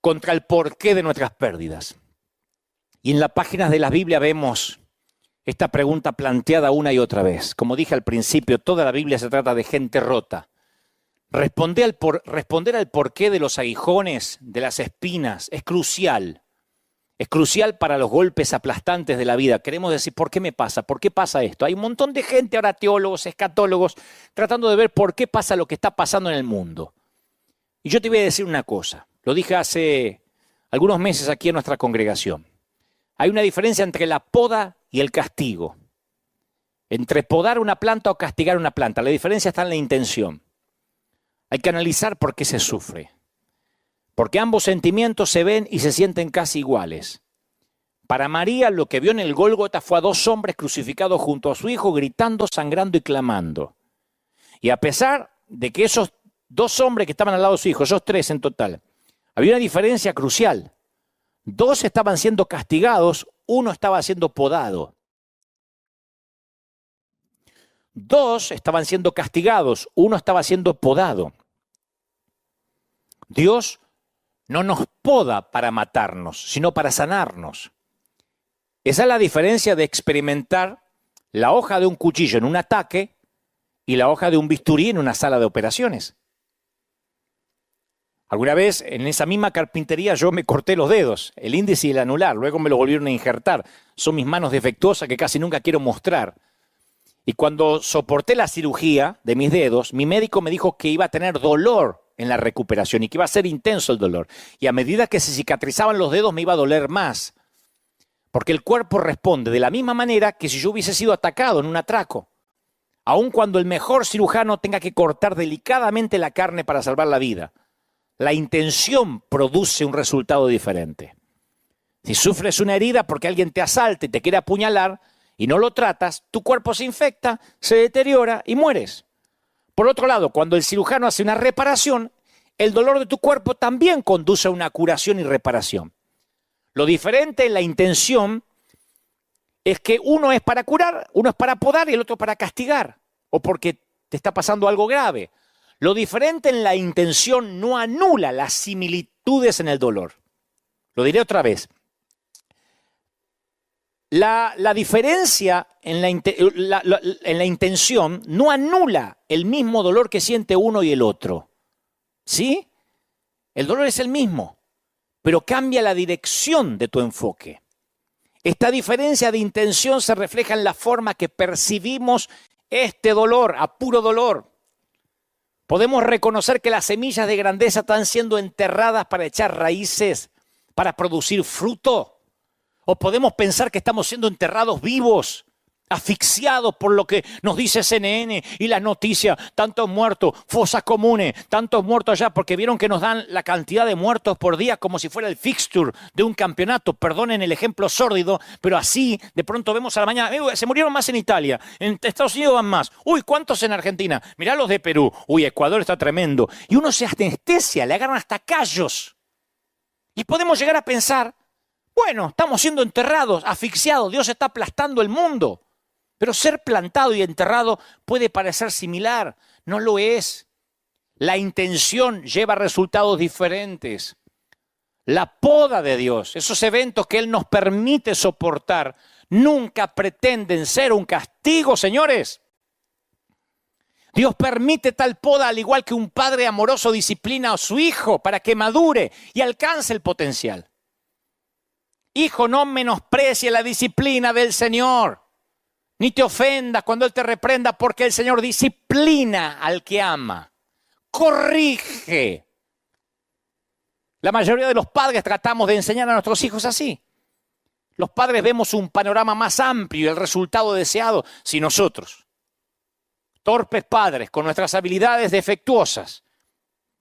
contra el porqué de nuestras pérdidas. Y en las páginas de la Biblia vemos esta pregunta planteada una y otra vez. Como dije al principio, toda la Biblia se trata de gente rota. Responder al porqué de los aguijones, de las espinas, es crucial. Es crucial para los golpes aplastantes de la vida. Queremos decir, ¿por qué me pasa? ¿Por qué pasa esto? Hay un montón de gente, ahora teólogos, escatólogos, tratando de ver por qué pasa lo que está pasando en el mundo. Y yo te voy a decir una cosa. Lo dije hace algunos meses aquí en nuestra congregación. Hay una diferencia entre la poda y el castigo. Entre podar una planta o castigar una planta. La diferencia está en la intención. Hay que analizar por qué se sufre. Porque ambos sentimientos se ven y se sienten casi iguales. Para María lo que vio en el Gólgota fue a 2 hombres crucificados junto a su hijo, gritando, sangrando y clamando. Y a pesar de que esos 2 hombres que estaban al lado de su hijo, esos 3 en total, había una diferencia crucial. 2 estaban siendo castigados, 1 estaba siendo podado. 2 estaban siendo castigados, 1 estaba siendo podado. Dios no nos poda para matarnos, sino para sanarnos. Esa es la diferencia de experimentar la hoja de un cuchillo en un ataque y la hoja de un bisturí en una sala de operaciones. Alguna vez en esa misma carpintería yo me corté los dedos, el índice y el anular, luego me lo volvieron a injertar. Son mis manos defectuosas que casi nunca quiero mostrar. Y cuando soporté la cirugía de mis dedos, mi médico me dijo que iba a tener dolor en la recuperación y que iba a ser intenso el dolor. Y a medida que se cicatrizaban los dedos me iba a doler más. Porque el cuerpo responde de la misma manera que si yo hubiese sido atacado en un atraco. Aun cuando el mejor cirujano tenga que cortar delicadamente la carne para salvar la vida, la intención produce un resultado diferente. Si sufres una herida porque alguien te asalta y te quiere apuñalar y no lo tratas, tu cuerpo se infecta, se deteriora y mueres. Por otro lado, cuando el cirujano hace una reparación, el dolor de tu cuerpo también conduce a una curación y reparación. Lo diferente en la intención es que uno es para curar, uno es para podar y el otro para castigar, o porque te está pasando algo grave. Lo diferente en la intención no anula las similitudes en el dolor. Lo diré otra vez. La diferencia en la intención no anula el mismo dolor que siente uno y el otro. ¿Sí? El dolor es el mismo, pero cambia la dirección de tu enfoque. Esta diferencia de intención se refleja en la forma que percibimos este dolor, a puro dolor. Podemos reconocer que las semillas de grandeza están siendo enterradas para echar raíces, para producir fruto. O podemos pensar que estamos siendo enterrados vivos, asfixiados por lo que nos dice CNN y las noticias. Tantos muertos, fosas comunes, tantos muertos allá, porque vieron que nos dan la cantidad de muertos por día como si fuera el fixture de un campeonato. Perdonen el ejemplo sórdido, pero así de pronto vemos a la mañana, se murieron más en Italia, en Estados Unidos van más. Uy, ¿cuántos en Argentina? Mirá los de Perú. Uy, Ecuador está tremendo. Y uno se anestesia, le agarran hasta callos. Y podemos llegar a pensar, bueno, estamos siendo enterrados, asfixiados, Dios está aplastando el mundo. Pero ser plantado y enterrado puede parecer similar, no lo es. La intención lleva resultados diferentes. La poda de Dios, esos eventos que Él nos permite soportar, nunca pretenden ser un castigo, señores. Dios permite tal poda al igual que un padre amoroso disciplina a su hijo para que madure y alcance el potencial. Hijo, no menosprecie la disciplina del Señor, ni te ofendas cuando Él te reprenda, porque el Señor disciplina al que ama, corrige. La mayoría de los padres tratamos de enseñar a nuestros hijos así. Los padres vemos un panorama más amplio y el resultado deseado. Si nosotros, torpes padres, con nuestras habilidades defectuosas,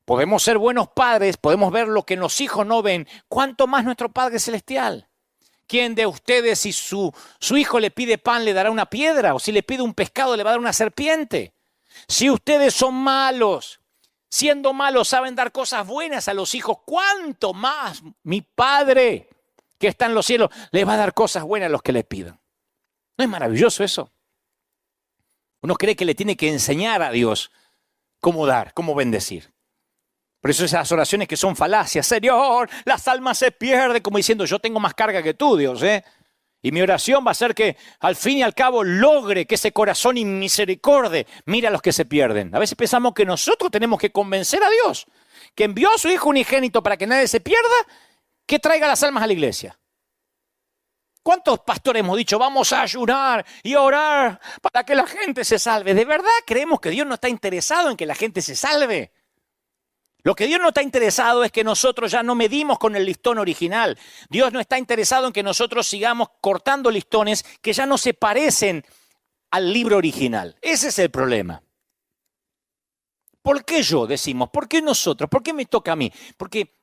podemos ser buenos padres, podemos ver lo que los hijos no ven, ¿cuánto más nuestro Padre Celestial? ¿Quién de ustedes, si su hijo le pide pan, le dará una piedra? ¿O si le pide un pescado, le va a dar una serpiente? Si ustedes son malos, siendo malos, saben dar cosas buenas a los hijos, ¿cuánto más mi Padre que está en los cielos le va a dar cosas buenas a los que le pidan? ¿No es maravilloso eso? Uno cree que le tiene que enseñar a Dios cómo dar, cómo bendecir. Por eso esas oraciones que son falacias, Señor, las almas se pierden, como diciendo, yo tengo más carga que tú, Dios, Y mi oración va a ser que al fin y al cabo logre que ese corazón inmisericorde mire a los que se pierden. A veces pensamos que nosotros tenemos que convencer a Dios, que envió a su Hijo unigénito para que nadie se pierda, que traiga las almas a la iglesia. ¿Cuántos pastores hemos dicho, vamos a ayunar y orar para que la gente se salve? ¿De verdad creemos que Dios no está interesado en que la gente se salve? Lo que Dios no está interesado es que nosotros ya no medimos con el listón original. Dios no está interesado en que nosotros sigamos cortando listones que ya no se parecen al libro original. Ese es el problema. ¿Por qué yo, decimos? ¿Por qué nosotros? ¿Por qué me toca a mí? Porque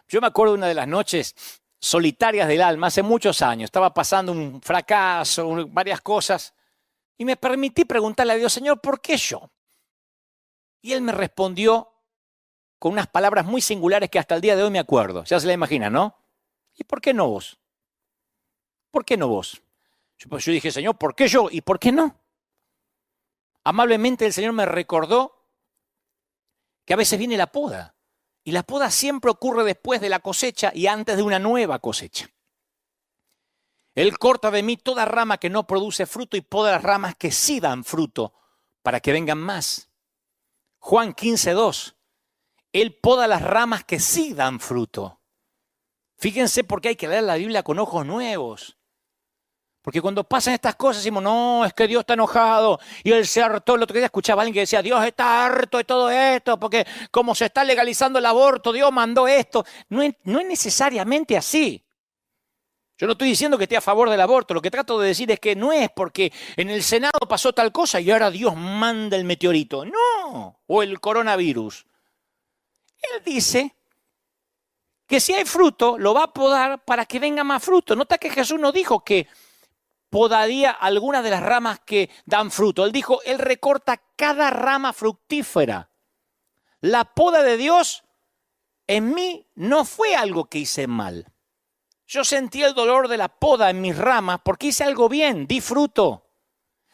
yo me acuerdo de una de las noches solitarias del alma, hace muchos años. Estaba pasando un fracaso, varias cosas, y me permití preguntarle a Dios, Señor, ¿por qué yo? Y Él me respondió con unas palabras muy singulares que hasta el día de hoy me acuerdo. Ya se la imaginan, ¿no? ¿Y por qué no vos? ¿Por qué no vos? Yo dije, Señor, ¿por qué yo? ¿Y por qué no? Amablemente el Señor me recordó que a veces viene la poda. Y la poda siempre ocurre después de la cosecha y antes de una nueva cosecha. Él corta de mí toda rama que no produce fruto y poda las ramas que sí dan fruto para que vengan más. Juan 15:2. Él poda las ramas que sí dan fruto. Fíjense por qué hay que leer la Biblia con ojos nuevos. Porque cuando pasan estas cosas decimos, no, es que Dios está enojado. Y Él se hartó. El otro día escuchaba a alguien que decía, Dios está harto de todo esto, porque como se está legalizando el aborto, Dios mandó esto. No es necesariamente así. Yo no estoy diciendo que esté a favor del aborto. Lo que trato de decir es que no es porque en el Senado pasó tal cosa y ahora Dios manda el meteorito. No, o el coronavirus. Él dice que si hay fruto, lo va a podar para que venga más fruto. Nota que Jesús no dijo que podaría algunas de las ramas que dan fruto. Él dijo, Él recorta cada rama fructífera. La poda de Dios en mí no fue algo que hice mal. Yo sentí el dolor de la poda en mis ramas porque hice algo bien, di fruto.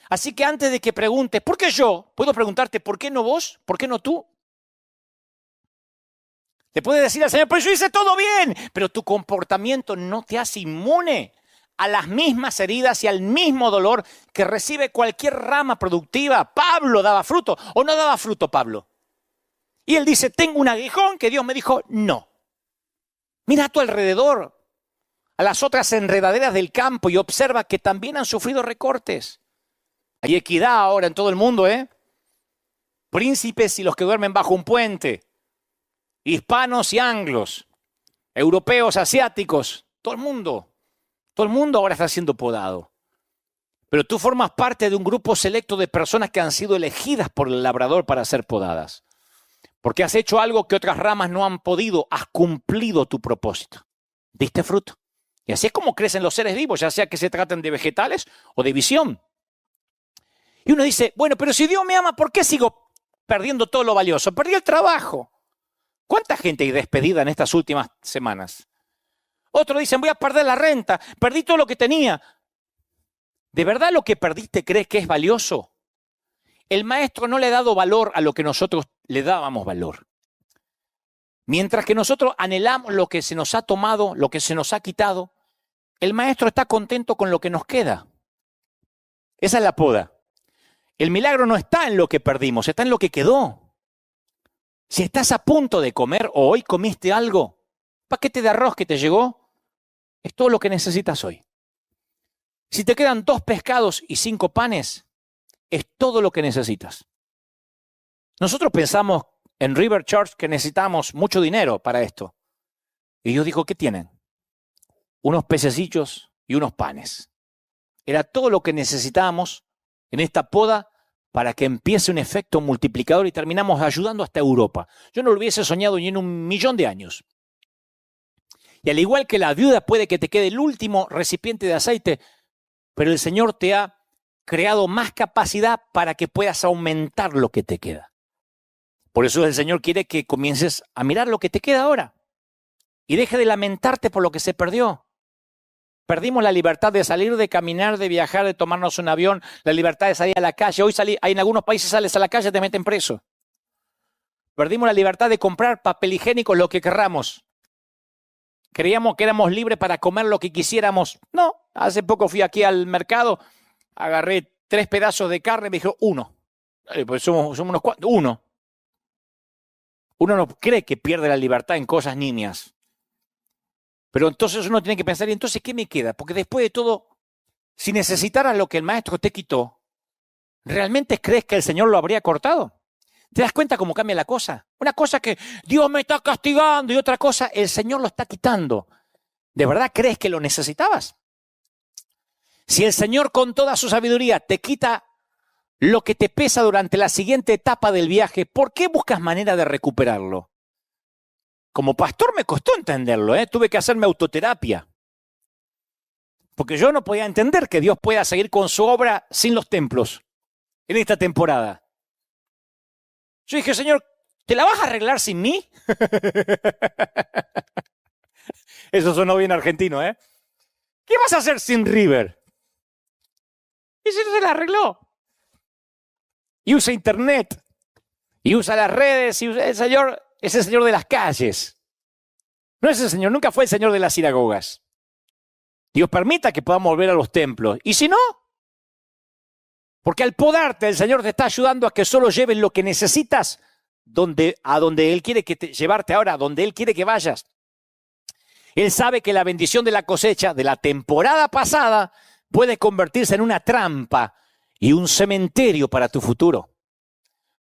Así que antes de que preguntes, ¿por qué yo? Puedo preguntarte, ¿por qué no vos? ¿Por qué no tú? Te puede decir al Señor, pero yo hice todo bien, pero tu comportamiento no te hace inmune a las mismas heridas y al mismo dolor que recibe cualquier rama productiva. Pablo daba fruto, ¿o no daba fruto Pablo? Y él dice, tengo un aguijón que Dios me dijo, no. Mira a tu alrededor, a las otras enredaderas del campo y observa que también han sufrido recortes. Hay equidad ahora en todo el mundo, ¿eh? Príncipes y los que duermen bajo un puente, hispanos y anglos, europeos, asiáticos, todo el mundo ahora está siendo podado. Pero tú formas parte de un grupo selecto de personas que han sido elegidas por el labrador para ser podadas. Porque has hecho algo que otras ramas no han podido, has cumplido tu propósito. Diste fruto. Y así es como crecen los seres vivos, ya sea que se traten de vegetales o de visión. Y uno dice, bueno, pero si Dios me ama, ¿por qué sigo perdiendo todo lo valioso? Perdí el trabajo. ¿Cuánta gente hay despedida en estas últimas semanas? Otros dicen, voy a perder la renta, perdí todo lo que tenía. ¿De verdad lo que perdiste crees que es valioso? El maestro no le ha dado valor a lo que nosotros le dábamos valor. Mientras que nosotros anhelamos lo que se nos ha tomado, lo que se nos ha quitado, el maestro está contento con lo que nos queda. Esa es la poda. El milagro no está en lo que perdimos, está en lo que quedó. Si estás a punto de comer o hoy comiste algo, paquete de arroz que te llegó, es todo lo que necesitas hoy. Si te quedan 2 pescados y 5 panes, es todo lo que necesitas. Nosotros pensamos en River Church que necesitamos mucho dinero para esto. Y Dios dijo, ¿qué tienen? Unos pececillos y unos panes. Era todo lo que necesitábamos en esta poda para que empiece un efecto multiplicador y terminamos ayudando hasta Europa. Yo no lo hubiese soñado ni en 1.000.000 de años. Y al igual que la viuda puede que te quede el último recipiente de aceite, pero el Señor te ha creado más capacidad para que puedas aumentar lo que te queda. Por eso el Señor quiere que comiences a mirar lo que te queda ahora y deje de lamentarte por lo que se perdió. Perdimos la libertad de salir, de caminar, de viajar, de tomarnos un avión, la libertad de salir a la calle. Hoy en algunos países sales a la calle y te meten preso. Perdimos la libertad de comprar papel higiénico, lo que querramos. Creíamos que éramos libres para comer lo que quisiéramos. No, hace poco fui aquí al mercado, agarré 3 pedazos de carne, me dijo 1. Pues somos unos cuantos, 1. Uno no cree que pierde la libertad en cosas nimias. Pero entonces uno tiene que pensar, ¿y entonces qué me queda? Porque después de todo, si necesitaras lo que el maestro te quitó, ¿realmente crees que el Señor lo habría cortado? ¿Te das cuenta cómo cambia la cosa? Una cosa que Dios me está castigando y otra cosa, el Señor lo está quitando. ¿De verdad crees que lo necesitabas? Si el Señor con toda su sabiduría te quita lo que te pesa durante la siguiente etapa del viaje, ¿por qué buscas manera de recuperarlo? Como pastor me costó entenderlo, tuve que hacerme autoterapia. Porque yo no podía entender que Dios pueda seguir con su obra sin los templos en esta temporada. Yo dije, Señor, ¿te la vas a arreglar sin mí? Eso sonó bien argentino, ¿eh? ¿Qué vas a hacer sin River? Y se la arregló. Y usa internet. y usa las redes, y usa el Señor es el Señor de las calles. No es el Señor, nunca fue el Señor de las sinagogas. Dios permita que podamos volver a los templos. Y si no, porque al podarte el Señor te está ayudando a que solo lleves lo que necesitas a donde Él quiere llevarte ahora, a donde Él quiere que vayas. Él sabe que la bendición de la cosecha de la temporada pasada puede convertirse en una trampa y un cementerio para tu futuro.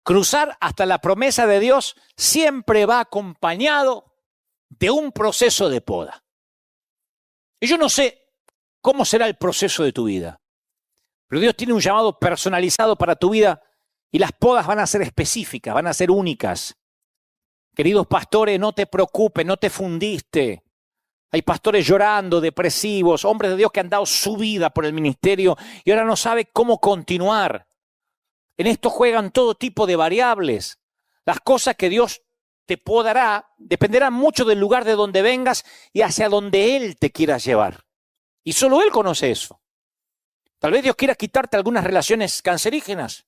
Cruzar hasta la promesa de Dios siempre va acompañado de un proceso de poda. Y yo no sé cómo será el proceso de tu vida, pero Dios tiene un llamado personalizado para tu vida y las podas van a ser específicas, van a ser únicas. Queridos pastores, no te preocupes, no te fundiste. Hay pastores llorando, depresivos, hombres de Dios que han dado su vida por el ministerio y ahora no saben cómo continuar. En esto juegan todo tipo de variables. Las cosas que Dios te podará dependerán mucho del lugar de donde vengas y hacia donde Él te quiera llevar. Y solo Él conoce eso. Tal vez Dios quiera quitarte algunas relaciones cancerígenas.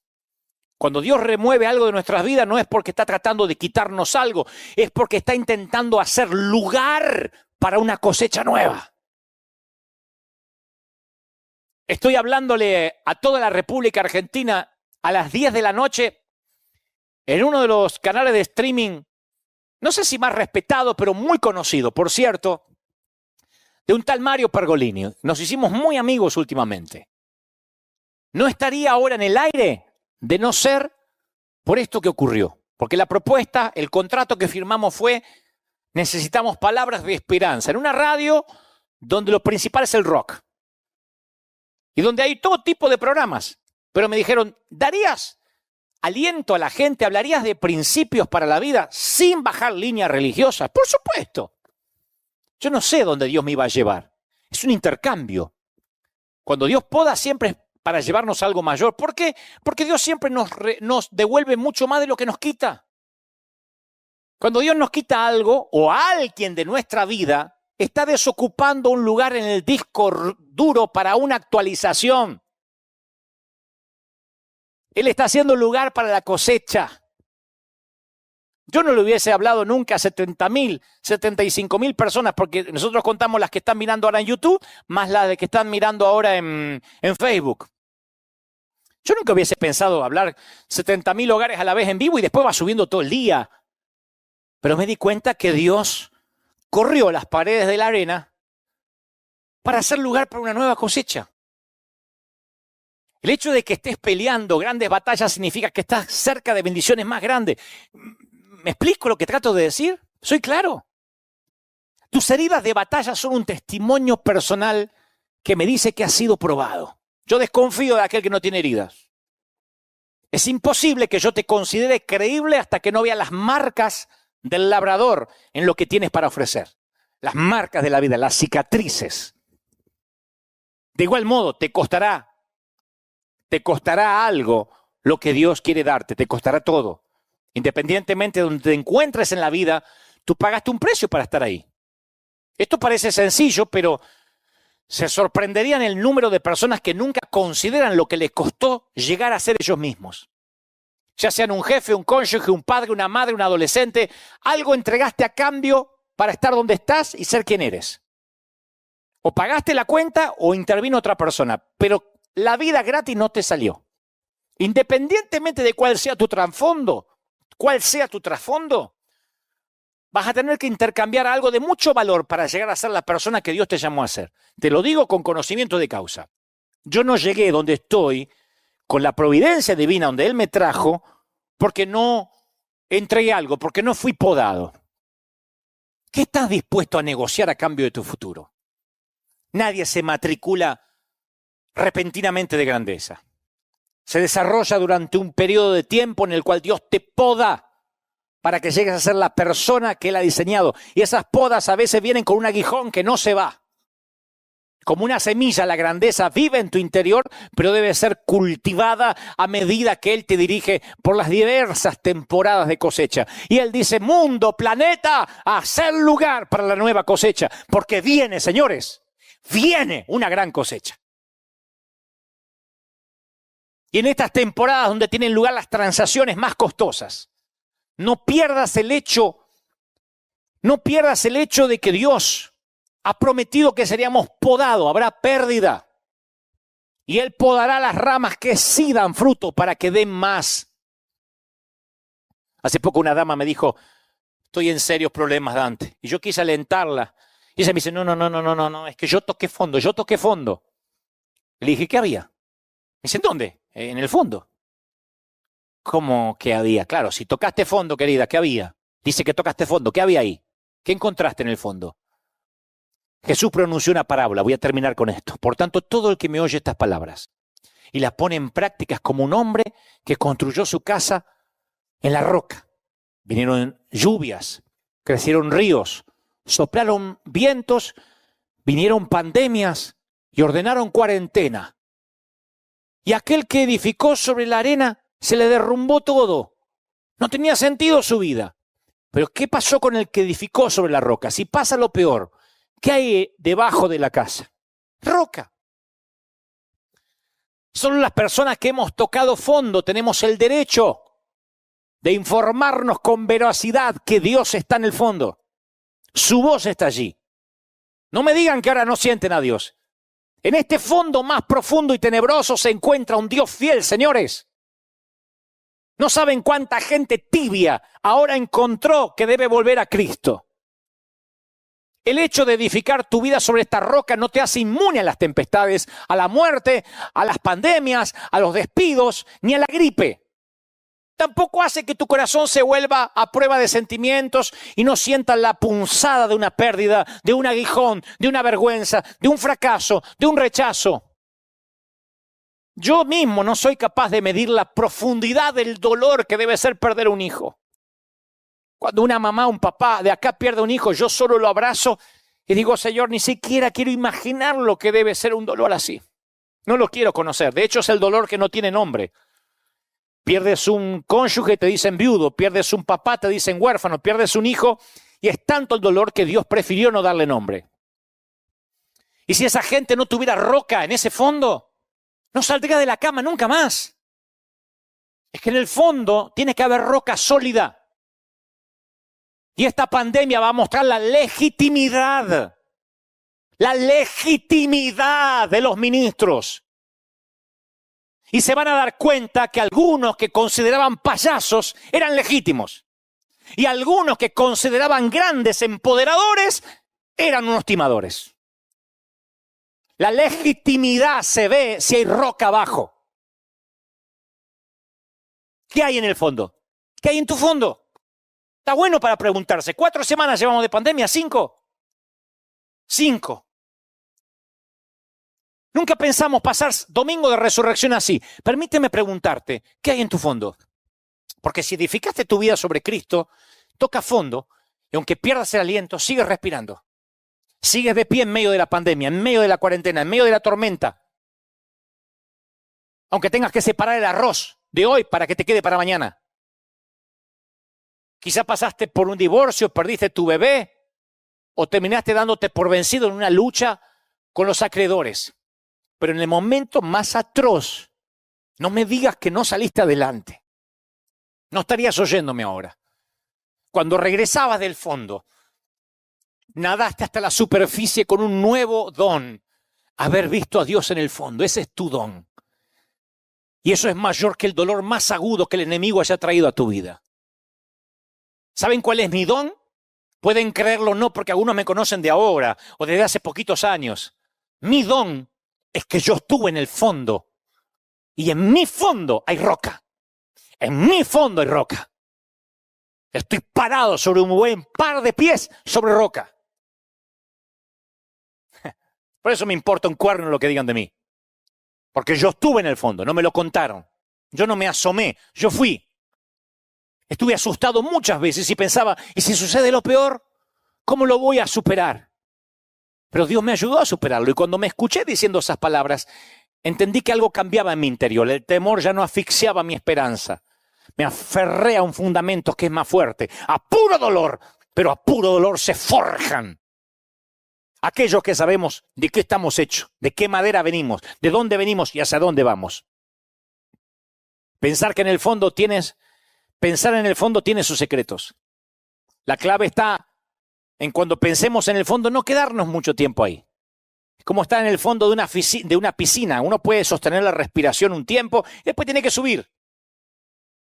Cuando Dios remueve algo de nuestras vidas no es porque está tratando de quitarnos algo, es porque está intentando hacer lugar para una cosecha nueva. Estoy hablándole a toda la República Argentina a las 10 de la noche en uno de los canales de streaming, no sé si más respetado, pero muy conocido, por cierto, de un tal Mario Pergolini. Nos hicimos muy amigos últimamente. No estaría ahora en el aire de no ser por esto que ocurrió. Porque la propuesta, el contrato que firmamos fue: necesitamos palabras de esperanza en una radio donde lo principal es el rock y donde hay todo tipo de programas. Pero me dijeron, ¿darías aliento a la gente? ¿Hablarías de principios para la vida sin bajar líneas religiosas? Por supuesto. Yo no sé dónde Dios me iba a llevar. Es un intercambio. Cuando Dios poda siempre es para llevarnos a algo mayor. ¿Por qué? Porque Dios siempre nos devuelve mucho más de lo que nos quita. Cuando Dios nos quita algo o a alguien de nuestra vida, está desocupando un lugar en el disco duro para una actualización. Él está haciendo lugar para la cosecha. Yo no le hubiese hablado nunca a 70.000, 75.000 personas, porque nosotros contamos las que están mirando ahora en YouTube, más las de que están mirando ahora en Facebook. Yo nunca hubiese pensado hablar 70.000 hogares a la vez en vivo y después va subiendo todo el día. Pero me di cuenta que Dios corrió las paredes de la arena para hacer lugar para una nueva cosecha. El hecho de que estés peleando grandes batallas significa que estás cerca de bendiciones más grandes. ¿Me explico lo que trato de decir? ¿Soy claro? Tus heridas de batalla son un testimonio personal que me dice que has sido probado. Yo desconfío de aquel que no tiene heridas. Es imposible que yo te considere creíble hasta que no vea las marcas del labrador en lo que tienes para ofrecer. Las marcas de la vida, las cicatrices. De igual modo, te costará algo lo que Dios quiere darte, te costará todo. Independientemente de donde te encuentres en la vida, tú pagaste un precio para estar ahí. Esto parece sencillo, pero se sorprenderían el número de personas que nunca consideran lo que les costó llegar a ser ellos mismos. Ya sean un jefe, un cónyuge, un padre, una madre, un adolescente, algo entregaste a cambio para estar donde estás y ser quien eres. O pagaste la cuenta o intervino otra persona, pero la vida gratis no te salió. Independientemente de cuál sea tu trasfondo, vas a tener que intercambiar algo de mucho valor para llegar a ser la persona que Dios te llamó a ser. Te lo digo con conocimiento de causa. Yo no llegué donde estoy con la providencia divina donde Él me trajo porque no entregué algo, porque no fui podado. ¿Qué estás dispuesto a negociar a cambio de tu futuro? Nadie se matricula repentinamente de grandeza. Se desarrolla durante un periodo de tiempo en el cual Dios te poda para que llegues a ser la persona que Él ha diseñado. Y esas podas a veces vienen con un aguijón que no se va. Como una semilla, la grandeza vive en tu interior, pero debe ser cultivada a medida que Él te dirige por las diversas temporadas de cosecha. Y Él dice, mundo, planeta, a hacer lugar para la nueva cosecha. Porque viene, señores, viene una gran cosecha. Y en estas temporadas donde tienen lugar las transacciones más costosas, No pierdas el hecho de que Dios ha prometido que seríamos podados, habrá pérdida. Y Él podará las ramas que sí dan fruto para que den más. Hace poco una dama me dijo, estoy en serios problemas, Dante. Y yo quise alentarla. Y ella me dice, no, es que yo toqué fondo. Le dije, ¿qué había? Me dice, ¿en dónde? En el fondo. ¿Cómo que había? Claro, si tocaste fondo, querida, ¿qué había? Dice que tocaste fondo, ¿qué había ahí? ¿Qué encontraste en el fondo? Jesús pronunció una parábola, voy a terminar con esto. Por tanto, todo el que me oye estas palabras y las pone en prácticas como un hombre que construyó su casa en la roca. Vinieron lluvias, crecieron ríos, soplaron vientos, vinieron pandemias y ordenaron cuarentena. Y aquel que edificó sobre la arena se le derrumbó todo. No tenía sentido su vida. Pero ¿qué pasó con el que edificó sobre la roca? Si pasa lo peor, ¿qué hay debajo de la casa? Roca. Solo las personas que hemos tocado fondo tenemos el derecho de informarnos con veracidad que Dios está en el fondo. Su voz está allí. No me digan que ahora no sienten a Dios. En este fondo más profundo y tenebroso se encuentra un Dios fiel, señores. No saben cuánta gente tibia ahora encontró que debe volver a Cristo. El hecho de edificar tu vida sobre esta roca no te hace inmune a las tempestades, a la muerte, a las pandemias, a los despidos, ni a la gripe. Tampoco hace que tu corazón se vuelva a prueba de sentimientos y no sientas la punzada de una pérdida, de un aguijón, de una vergüenza, de un fracaso, de un rechazo. Yo mismo no soy capaz de medir la profundidad del dolor que debe ser perder un hijo. Cuando una mamá, un papá de acá pierde un hijo, yo solo lo abrazo y digo, Señor, ni siquiera quiero imaginar lo que debe ser un dolor así. No lo quiero conocer. De hecho, es el dolor que no tiene nombre. Pierdes un cónyuge, te dicen viudo. Pierdes un papá, te dicen huérfano. Pierdes un hijo y es tanto el dolor que Dios prefirió no darle nombre. Y si esa gente no tuviera roca en ese fondo, no saldría de la cama nunca más. Es que en el fondo tiene que haber roca sólida. Y esta pandemia va a mostrar la legitimidad de los ministros. Y se van a dar cuenta que algunos que consideraban payasos eran legítimos. Y algunos que consideraban grandes empoderadores eran unos timadores. La legitimidad se ve si hay roca abajo. ¿Qué hay en el fondo? ¿Qué hay en tu fondo? Está bueno para preguntarse. 4 semanas llevamos de pandemia, 5. 5. Nunca pensamos pasar domingo de resurrección así. Permíteme preguntarte, ¿qué hay en tu fondo? Porque si edificaste tu vida sobre Cristo, toca fondo y aunque pierdas el aliento, sigues respirando. Sigues de pie en medio de la pandemia, en medio de la cuarentena, en medio de la tormenta. Aunque tengas que separar el arroz de hoy para que te quede para mañana. Quizá pasaste por un divorcio, perdiste tu bebé o terminaste dándote por vencido en una lucha con los acreedores. Pero en el momento más atroz, no me digas que no saliste adelante. No estarías oyéndome ahora. Cuando regresabas del fondo, nadaste hasta la superficie con un nuevo don. Haber visto a Dios en el fondo, ese es tu don. Y eso es mayor que el dolor más agudo que el enemigo haya traído a tu vida. ¿Saben cuál es mi don? Pueden creerlo o no, porque algunos me conocen de ahora o desde hace poquitos años. Mi don es que yo estuve en el fondo y en mi fondo hay roca. En mi fondo hay roca. Estoy parado sobre un buen par de pies sobre roca. Por eso me importa un cuerno lo que digan de mí. Porque yo estuve en el fondo, no me lo contaron. Yo no me asomé, yo fui. Estuve asustado muchas veces y pensaba, ¿y si sucede lo peor? ¿Cómo lo voy a superar? Pero Dios me ayudó a superarlo y cuando me escuché diciendo esas palabras, entendí que algo cambiaba en mi interior. El temor ya no asfixiaba mi esperanza. Me aferré a un fundamento que es más fuerte. A puro dolor, pero a puro dolor se forjan aquellos que sabemos de qué estamos hechos, de qué madera venimos, de dónde venimos y hacia dónde vamos. Pensar que en el fondo tienes Pensar en el fondo tiene sus secretos. La clave está en cuando pensemos en el fondo, no quedarnos mucho tiempo ahí. Es como estar en el fondo de una piscina. Uno puede sostener la respiración un tiempo y después tiene que subir.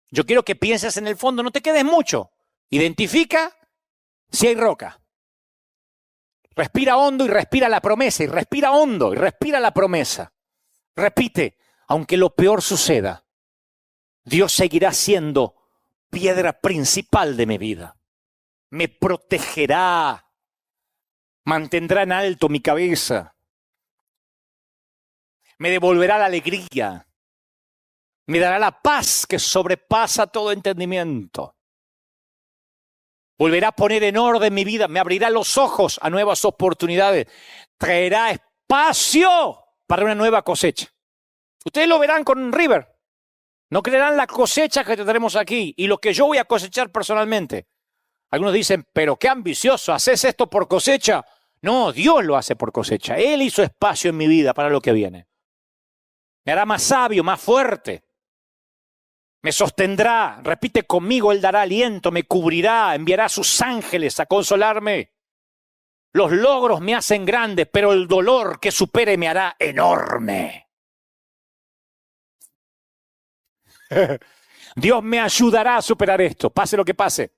Yo quiero que pienses en el fondo, no te quedes mucho. Identifica si hay roca. Respira hondo y respira la promesa. Y respira hondo y respira la promesa. Repite, aunque lo peor suceda, Dios seguirá siendo piedra principal de mi vida. Me protegerá. Mantendrá en alto mi cabeza. Me devolverá la alegría. Me dará la paz que sobrepasa todo entendimiento. Volverá a poner en orden mi vida. Me abrirá los ojos a nuevas oportunidades. Traerá espacio para una nueva cosecha. Ustedes lo verán con River. No creerán la cosecha que tendremos aquí y lo que yo voy a cosechar personalmente. Algunos dicen, pero qué ambicioso, ¿haces esto por cosecha? No, Dios lo hace por cosecha. Él hizo espacio en mi vida para lo que viene. Me hará más sabio, más fuerte. Me sostendrá, repite conmigo, Él dará aliento, me cubrirá, enviará a sus ángeles a consolarme. Los logros me hacen grande, pero el dolor que supere me hará enorme. Dios me ayudará a superar esto, pase lo que pase.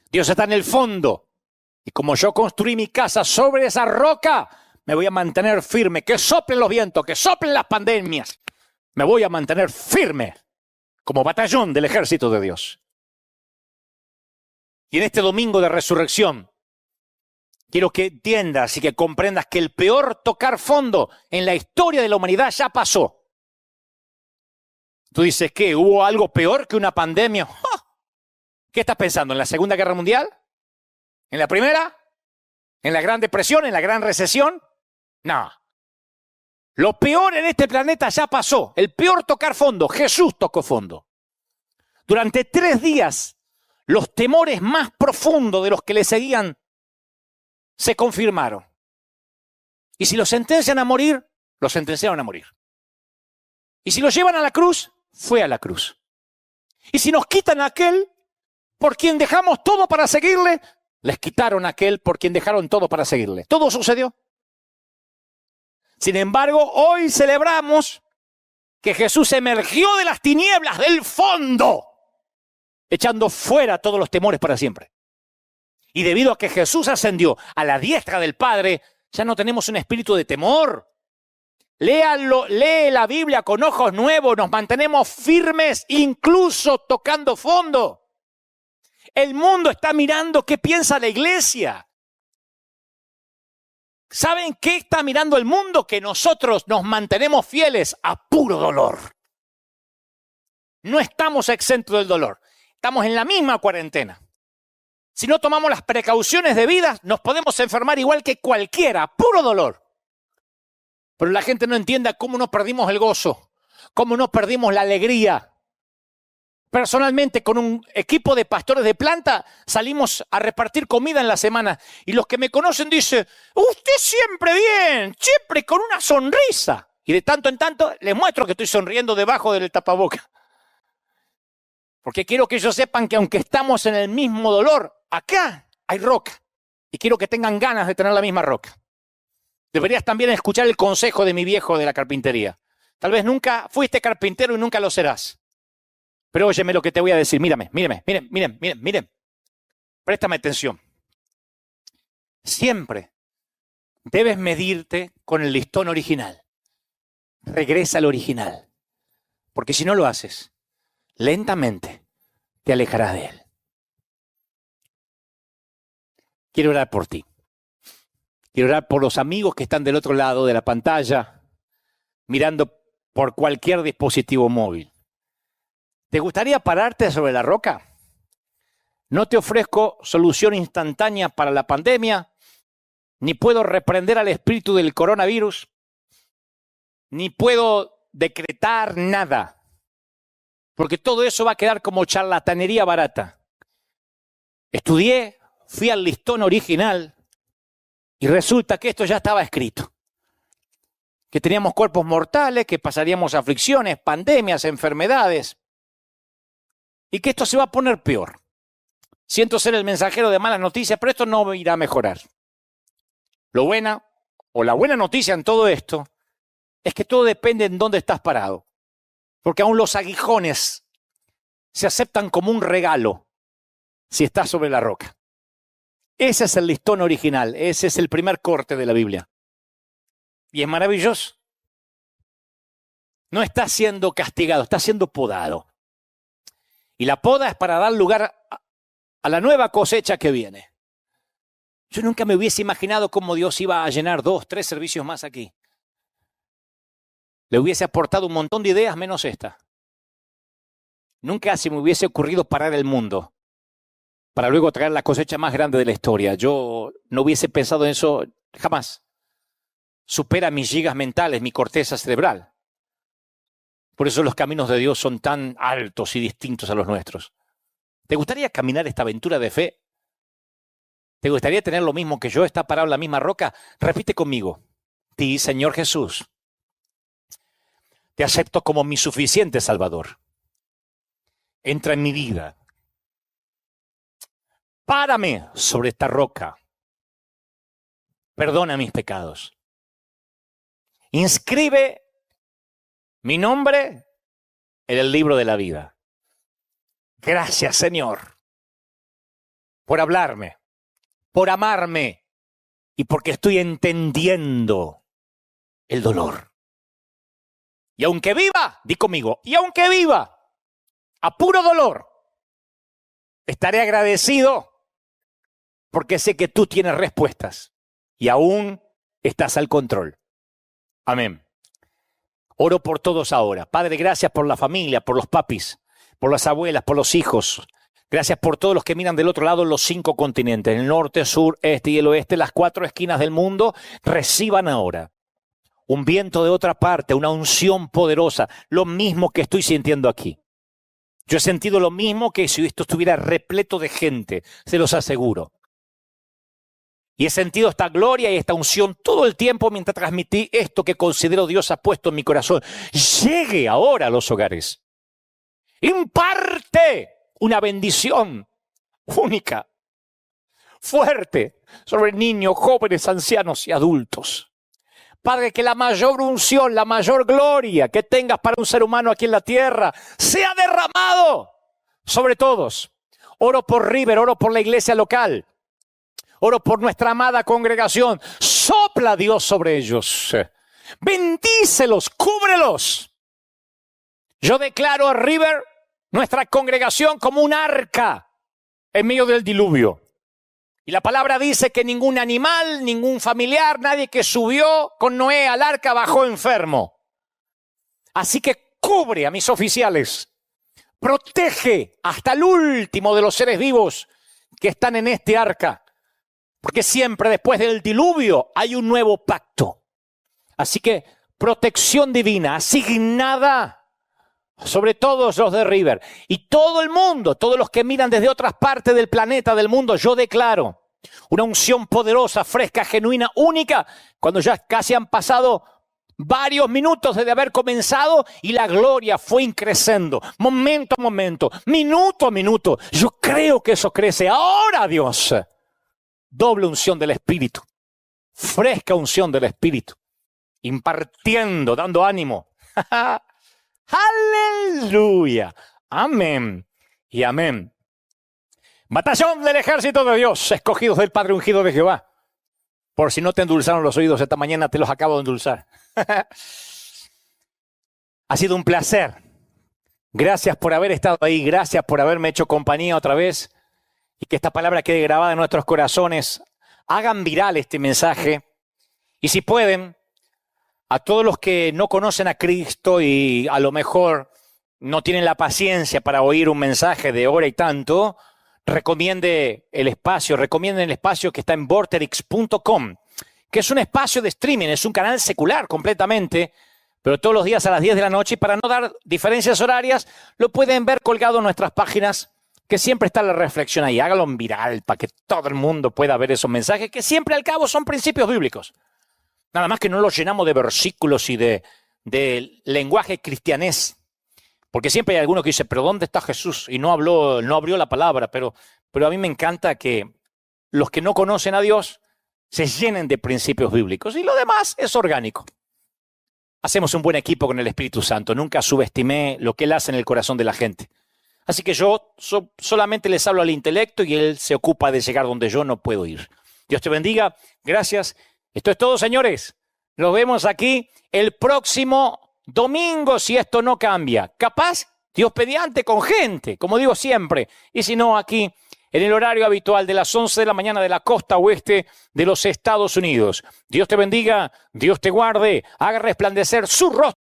Dios está en el fondo. Y como yo construí mi casa sobre esa roca, me voy a mantener firme. Que soplen los vientos, que soplen las pandemias. Me voy a mantener firme como batallón del ejército de Dios. Y en este domingo de resurrección, quiero que entiendas y que comprendas que el peor tocar fondo en la historia de la humanidad ya pasó. Tú dices, ¿qué? ¿Hubo algo peor que una pandemia? ¡Oh! ¿Qué estás pensando? ¿En la Segunda Guerra Mundial? ¿En la Primera? ¿En la Gran Depresión? ¿En la Gran Recesión? No. Lo peor en este planeta ya pasó. El peor tocar fondo. Jesús tocó fondo. Durante 3 días, los temores más profundos de los que le seguían se confirmaron. Y si lo sentencian a morir, lo sentenciaron a morir. Y si lo llevan a la cruz, fue a la cruz. Y si nos quitan a aquel por quien dejamos todo para seguirle, les quitaron a aquel por quien dejaron todo para seguirle. Todo sucedió. Sin embargo, hoy celebramos que Jesús emergió de las tinieblas del fondo, echando fuera todos los temores para siempre. Y debido a que Jesús ascendió a la diestra del Padre, ya no tenemos un espíritu de temor. Lee la Biblia con ojos nuevos, nos mantenemos firmes, incluso tocando fondo. El mundo está mirando qué piensa la iglesia. ¿Saben qué está mirando el mundo? Que nosotros nos mantenemos fieles a puro dolor. No estamos exentos del dolor. Estamos en la misma cuarentena. Si no tomamos las precauciones debidas, nos podemos enfermar igual que cualquiera, puro dolor. Pero la gente no entiende cómo no perdimos el gozo, cómo no perdimos la alegría. Personalmente, con un equipo de pastores de planta, salimos a repartir comida en la semana. Y los que me conocen dicen, usted siempre bien, siempre con una sonrisa. Y de tanto en tanto les muestro que estoy sonriendo debajo del tapaboca. Porque quiero que ellos sepan que aunque estamos en el mismo dolor, acá hay roca. Y quiero que tengan ganas de tener la misma roca. Deberías también escuchar el consejo de mi viejo de la carpintería. Tal vez nunca fuiste carpintero y nunca lo serás. Pero óyeme lo que te voy a decir. Mírame. Préstame atención. Siempre debes medirte con el listón original. Regresa al original. Porque si no lo haces, lentamente te alejarás de él. Quiero orar por ti. Quiero orar por los amigos que están del otro lado de la pantalla, mirando por cualquier dispositivo móvil. ¿Te gustaría pararte sobre la roca? No te ofrezco solución instantánea para la pandemia, ni puedo reprender al espíritu del coronavirus, ni puedo decretar nada, porque todo eso va a quedar como charlatanería barata. Estudié, fui al listón original y resulta que esto ya estaba escrito. Que teníamos cuerpos mortales, que pasaríamos aflicciones, pandemias, enfermedades. y que esto se va a poner peor. Siento ser el mensajero de malas noticias, pero esto no irá a mejorar. La buena noticia en todo esto es que todo depende en dónde estás parado. Porque aún los aguijones se aceptan como un regalo si estás sobre la roca. Ese es el listón original, ese es el primer corte de la Biblia. Y es maravilloso. No está siendo castigado, está siendo podado. Y la poda es para dar lugar a la nueva cosecha que viene. Yo nunca me hubiese imaginado cómo Dios iba a llenar 2, 3 servicios más aquí. Le hubiese aportado un montón de ideas menos esta. Nunca se me hubiese ocurrido parar el mundo para luego traer la cosecha más grande de la historia. Yo no hubiese pensado en eso jamás. Supera mis gigas mentales, mi corteza cerebral. Por eso los caminos de Dios son tan altos y distintos a los nuestros. ¿Te gustaría caminar esta aventura de fe? ¿Te gustaría tener lo mismo que yo, estar parado en la misma roca? Repite conmigo. Di, Señor Jesús, te acepto como mi suficiente Salvador. Entra en mi vida. Párame sobre esta roca. Perdona mis pecados. Inscribe mi nombre en el libro de la vida. Gracias, Señor, por hablarme, por amarme y porque estoy entendiendo el dolor. Y aunque viva, di conmigo, y aunque viva a puro dolor, estaré agradecido porque sé que tú tienes respuestas y aún estás al control. Amén. Oro por todos ahora. Padre, gracias por la familia, por los papis, por las abuelas, por los hijos. Gracias por todos los que miran del otro lado en los 5 continentes, el norte, sur, este y el oeste, las 4 esquinas del mundo. Reciban ahora un viento de otra parte, una unción poderosa, lo mismo que estoy sintiendo aquí. Yo he sentido lo mismo que si esto estuviera repleto de gente, se los aseguro. Y he sentido esta gloria y esta unción todo el tiempo mientras transmití esto que considero Dios ha puesto en mi corazón. Llegue ahora a los hogares. Imparte una bendición única, fuerte, sobre niños, jóvenes, ancianos y adultos. Padre, que la mayor unción, la mayor gloria que tengas para un ser humano aquí en la tierra sea derramado sobre todos. Oro por River, oro por la iglesia local. Oro por nuestra amada congregación. Sopla, Dios, sobre ellos. Bendícelos, cúbrelos. Yo declaro a River, nuestra congregación, como un arca en medio del diluvio. Y la palabra dice que ningún animal, ningún familiar, nadie que subió con Noé al arca bajó enfermo. Así que cubre a mis oficiales. Protege hasta el último de los seres vivos que están en este arca. Porque siempre después del diluvio hay un nuevo pacto. Así que protección divina asignada sobre todos los de River. Y todo el mundo, todos los que miran desde otras partes del planeta, del mundo, yo declaro una unción poderosa, fresca, genuina, única, cuando ya casi han pasado varios minutos desde haber comenzado y la gloria fue increciendo, momento a momento, minuto a minuto. Yo creo que eso crece ahora, Dios. Doble unción del Espíritu, fresca unción del Espíritu, impartiendo, dando ánimo. ¡Aleluya! Amén y amén. Batallón del ejército de Dios, escogidos del Padre ungido de Jehová. Por si no te endulzaron los oídos esta mañana, te los acabo de endulzar. Ha sido un placer. Gracias por haber estado ahí, gracias por haberme hecho compañía otra vez. Y que esta palabra quede grabada en nuestros corazones. Hagan viral este mensaje. Y si pueden, a todos los que no conocen a Cristo y a lo mejor no tienen la paciencia para oír un mensaje de hora y tanto, recomienden el espacio que está en vorterix.com, que es un espacio de streaming, es un canal secular completamente, pero todos los días a las 10 de la noche, y para no dar diferencias horarias, lo pueden ver colgado en nuestras páginas, que siempre está la reflexión ahí. Hágalo en viral para que todo el mundo pueda ver esos mensajes que siempre al cabo son principios bíblicos. Nada más que no los llenamos de versículos y de lenguaje cristianés. Porque siempre hay alguno que dice, pero ¿dónde está Jesús? Y no abrió la palabra, pero a mí me encanta que los que no conocen a Dios se llenen de principios bíblicos y lo demás es orgánico. Hacemos un buen equipo con el Espíritu Santo. Nunca subestimé lo que Él hace en el corazón de la gente. Así que yo solamente les hablo al intelecto y Él se ocupa de llegar donde yo no puedo ir. Dios te bendiga. Gracias. Esto es todo, señores. Nos vemos aquí el próximo domingo si esto no cambia. Capaz, Dios mediante, con gente, como digo siempre. Y si no, aquí en el horario habitual de las 11 de la mañana de la costa oeste de los Estados Unidos. Dios te bendiga, Dios te guarde, haga resplandecer su rostro